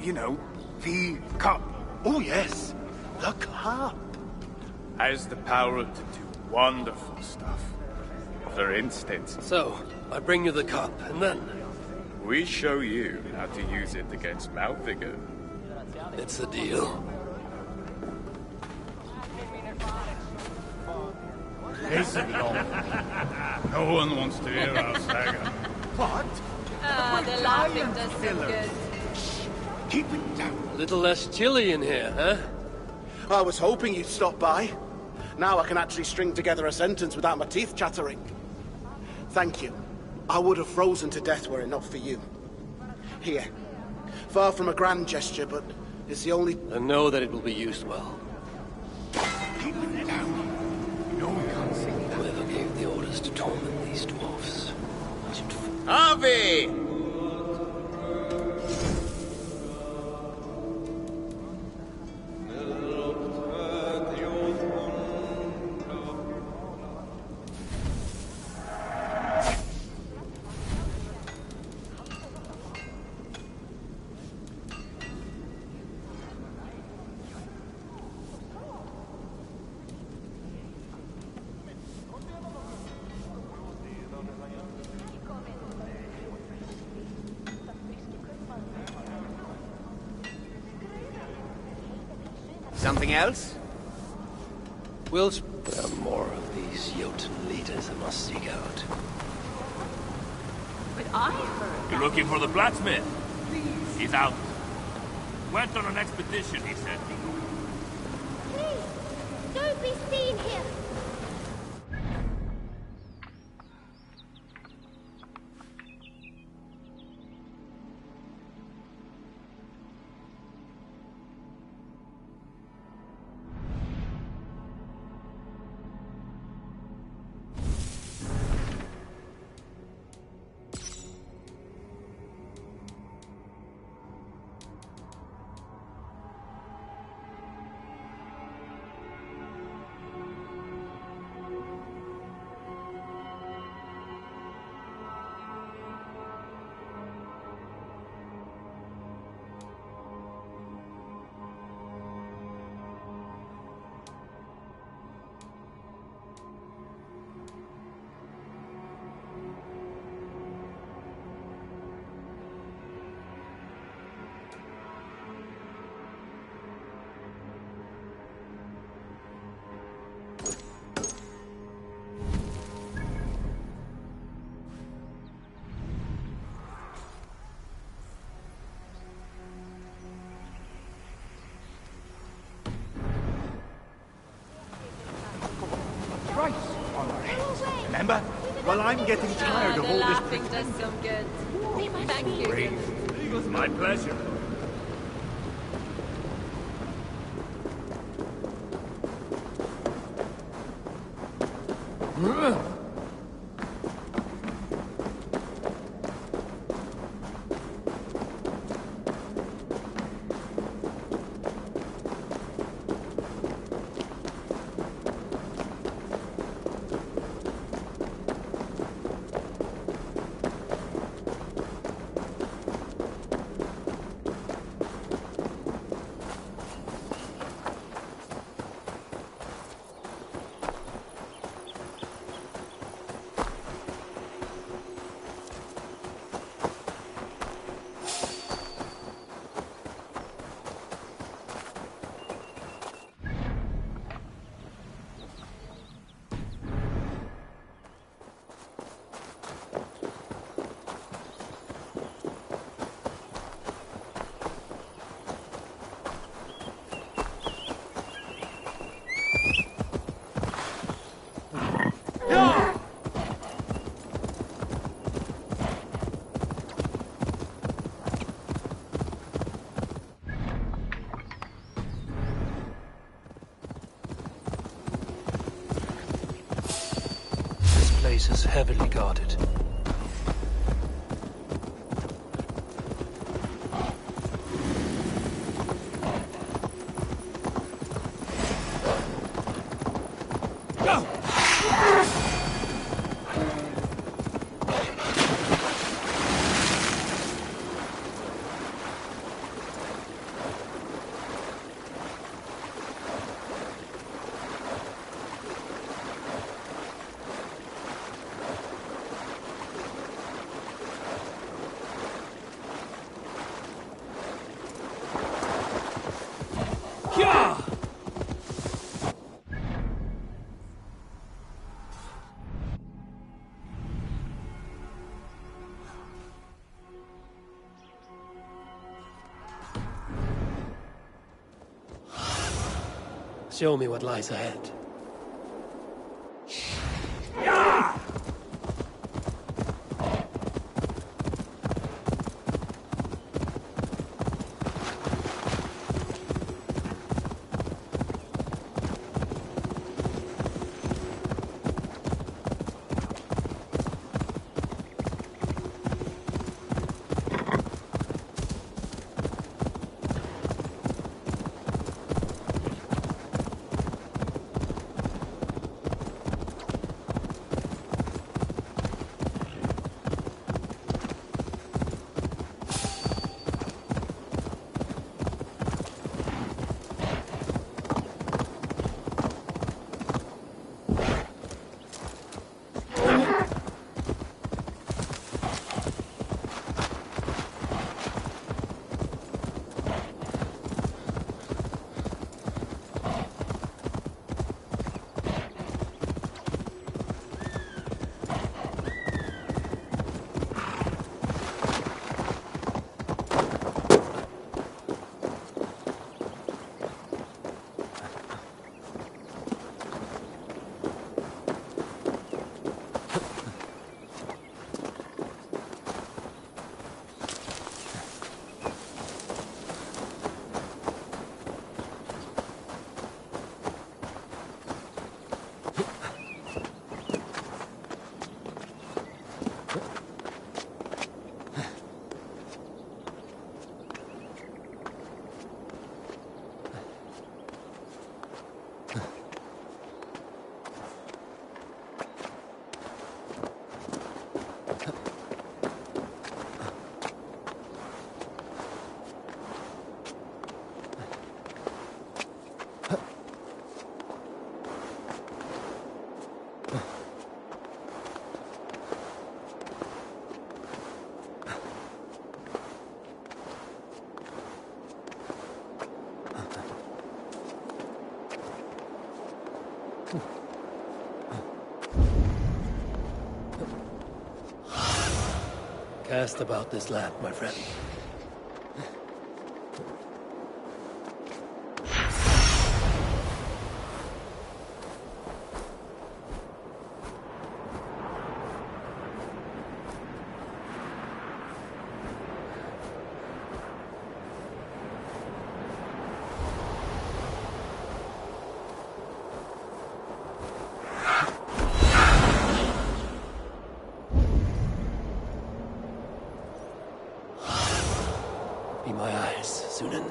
You know, the cup. Oh yes, the cup. Has the power to do wonderful stuff. For instance... So, I bring you the cup, and then... we show you how to use it against Malviga. It's a deal. Listen, Lom. No one wants to hear our saga. What? Ah, the laughing does some good. Keep it down. A little less chilly in here, huh? I was hoping you'd stop by. Now I can actually string together a sentence without my teeth chattering. Thank you. I would have frozen to death were it not for you. Here. Far from a grand gesture, but it's the only... I know that it will be used well. Keep it down. No one can see that. Whoever gave the orders to torment these dwarfs should... Harvey! Something else? There are more of these Jotun leaders I must seek out. But I heard... You're looking for the blacksmith? He's out. Went on an expedition, he said. Please, don't be seen here. Remember? Well, I'm getting tired of all this... laughing does some good. Thank you. It was my pleasure. This place is heavily guarded. Show me what lies ahead. Cast about this land, my friend. Be my eyes, Sunan.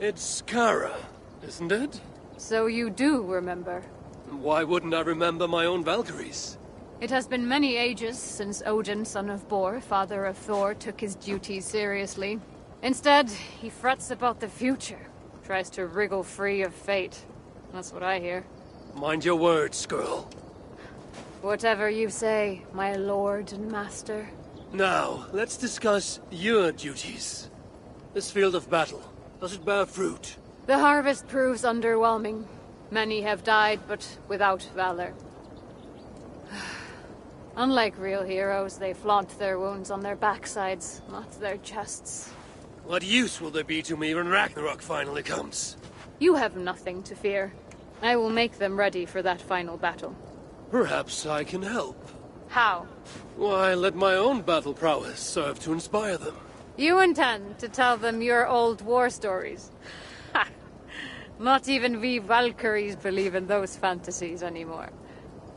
It's Kara, isn't it? So you do remember. Why wouldn't I remember my own Valkyries? It has been many ages since Odin, son of Bor, father of Thor, took his duties seriously. Instead, he frets about the future, tries to wriggle free of fate. That's what I hear. Mind your words, girl. Whatever you say, my lord and master. Now, let's discuss your duties. This field of battle, does it bear fruit? The harvest proves underwhelming. Many have died, but without valor. Unlike real heroes, they flaunt their wounds on their backsides, not their chests. What use will they be to me when Ragnarok finally comes? You have nothing to fear. I will make them ready for that final battle. Perhaps I can help. How? Why, let my own battle prowess serve to inspire them. You intend to tell them your old war stories? Ha! Not even we Valkyries believe in those fantasies anymore.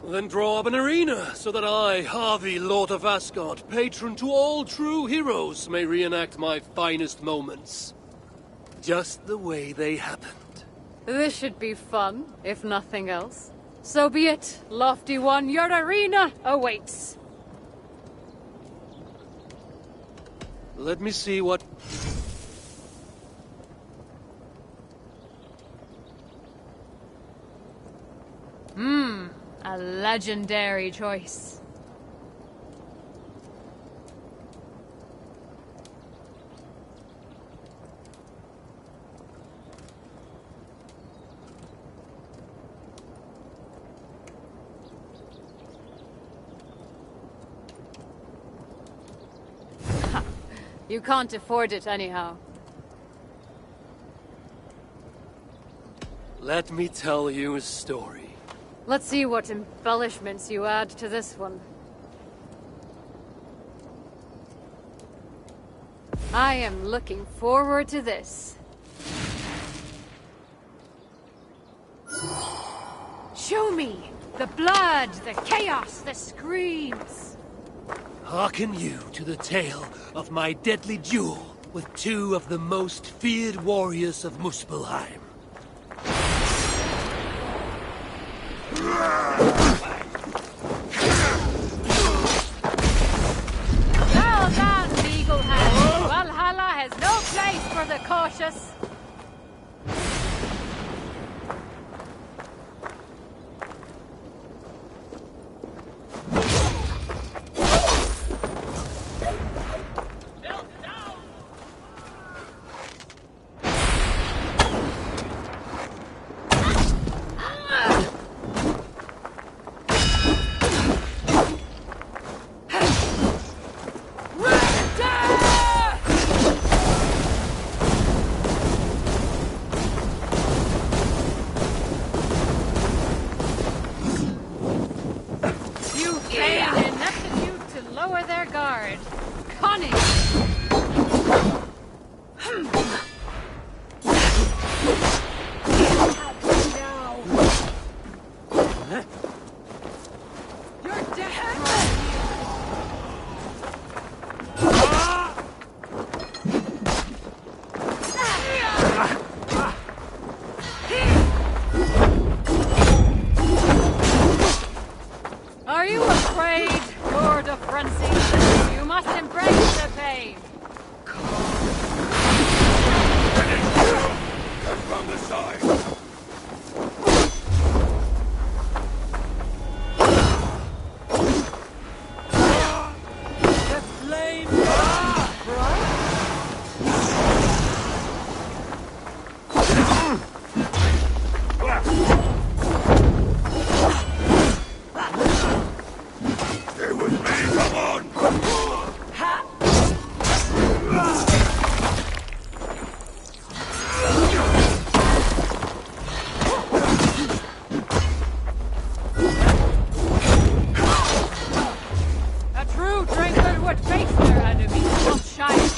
Then draw up an arena, so that I, Harvey, Lord of Asgard, patron to all true heroes, may reenact my finest moments. Just the way they happened. This should be fun, if nothing else. So be it, Lofty One, your arena awaits. Let me see what... A legendary choice. You can't afford it anyhow. Let me tell you a story. Let's see what embellishments you add to this one. I am looking forward to this. Show me the blood, the chaos, the screams. Hearken you to the tale of my deadly duel with two of the most feared warriors of Muspelheim. Well done, Eaglehead. Valhalla has no place for the cautious.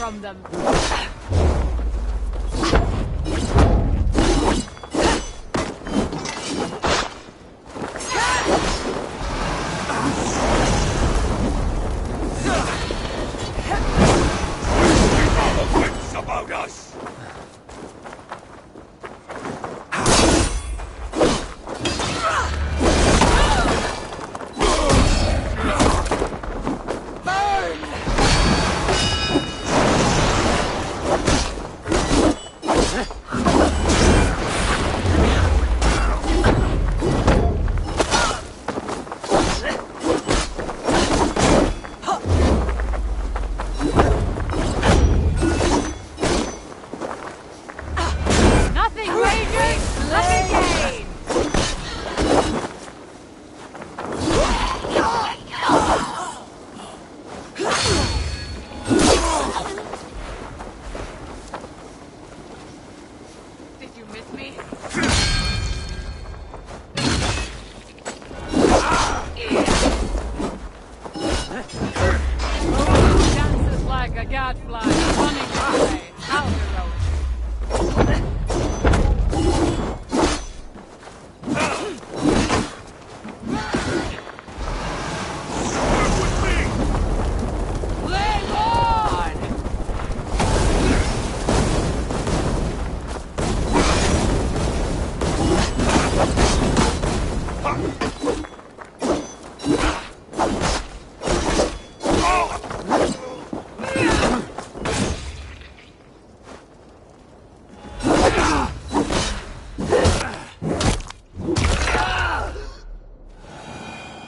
from them. About us! Nothing wagers, nothing gained! Did you miss me? Dances like a gadfly, running away. How heroic. Flame on!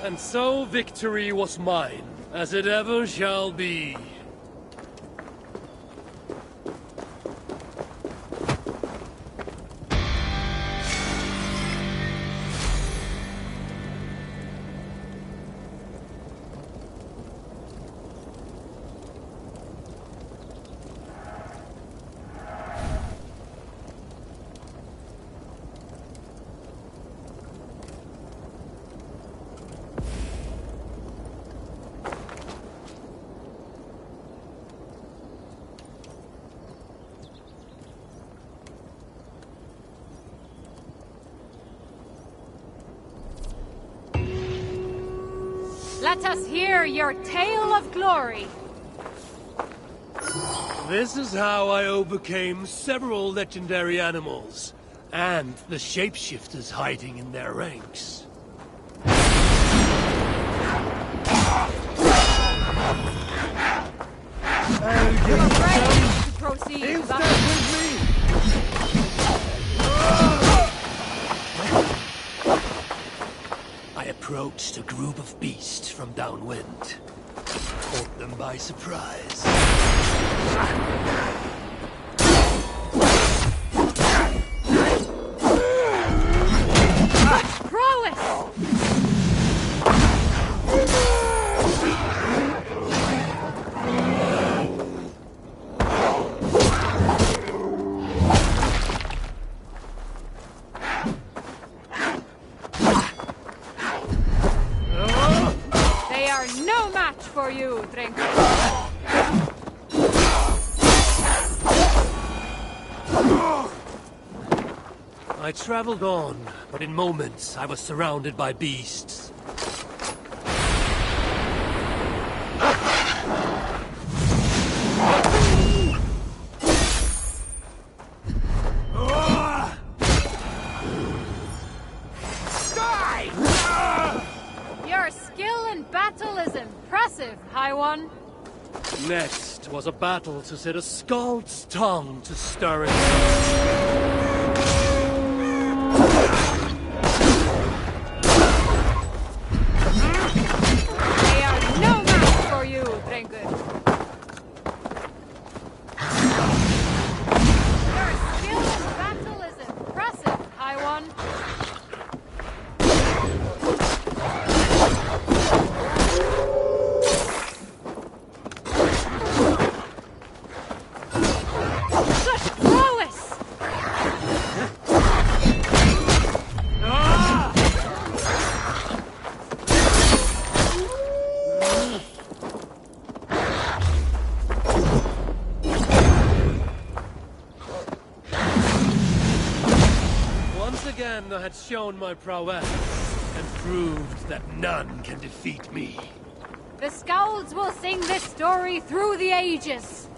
And so victory was mine, as it ever shall be. Let us hear your tale of glory. This is how I overcame several legendary animals, and the shapeshifters hiding in their ranks. You are ready to proceed. I approached a group of beasts from downwind. Caught them by surprise. Prowess! They are no match for you, Drinker. I traveled on, but in moments I was surrounded by beasts. Your skill in battle is impressive, High One. Next was a battle to set a scald's tongue to stirring. They are no match for you, Drinker. Your skill in battle is impressive, High One. Such prowess! again I had shown my prowess, and proved that none can defeat me. The Scowls will sing this story through the ages.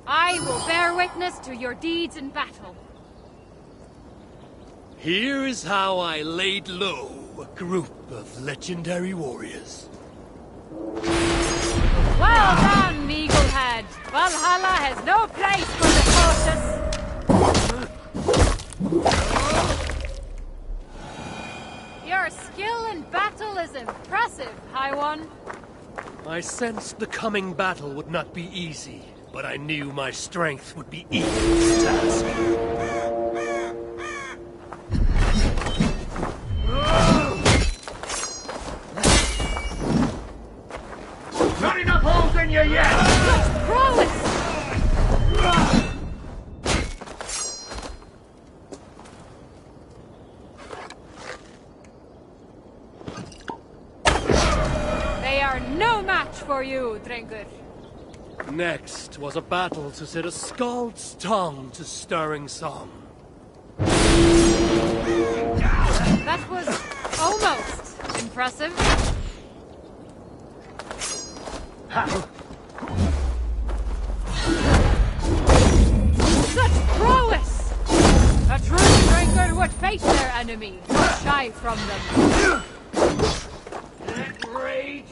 I will bear witness to your deeds in battle. Here is how I laid low a group of legendary warriors. Well done, Eaglehead! Valhalla has no place for the cautious. Your skill in battle is impressive, High One. I sensed the coming battle would not be easy, but I knew my strength would be equal to the task. Not enough holes in you yet! Prowess! They are no match for you, Drinker. Next was a battle to set a scald's tongue to stirring song. That was almost impressive. Such prowess! A true drinker would face their enemy, not shy from them. Let rage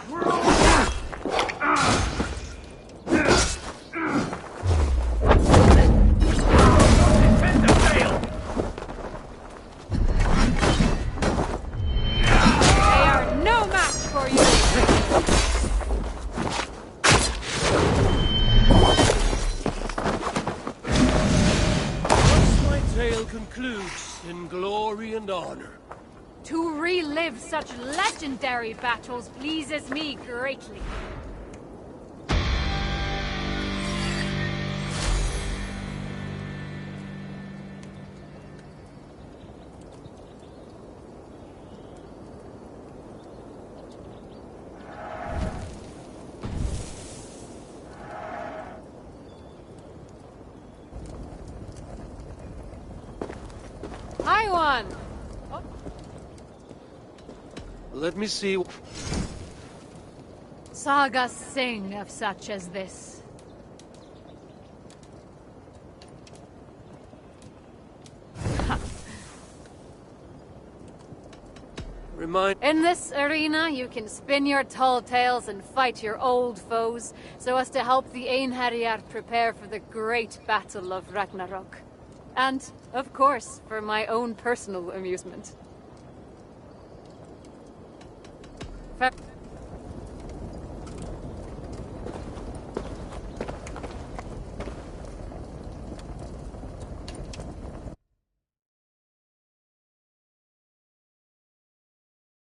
concludes in glory and honor. To relive such legendary battles pleases me greatly. Hi, one. Oh. Let me see. Sagas sing of such as this. In this arena, you can spin your tall tales and fight your old foes, so as to help the Einherjar prepare for the great battle of Ragnarok. And, of course, for my own personal amusement.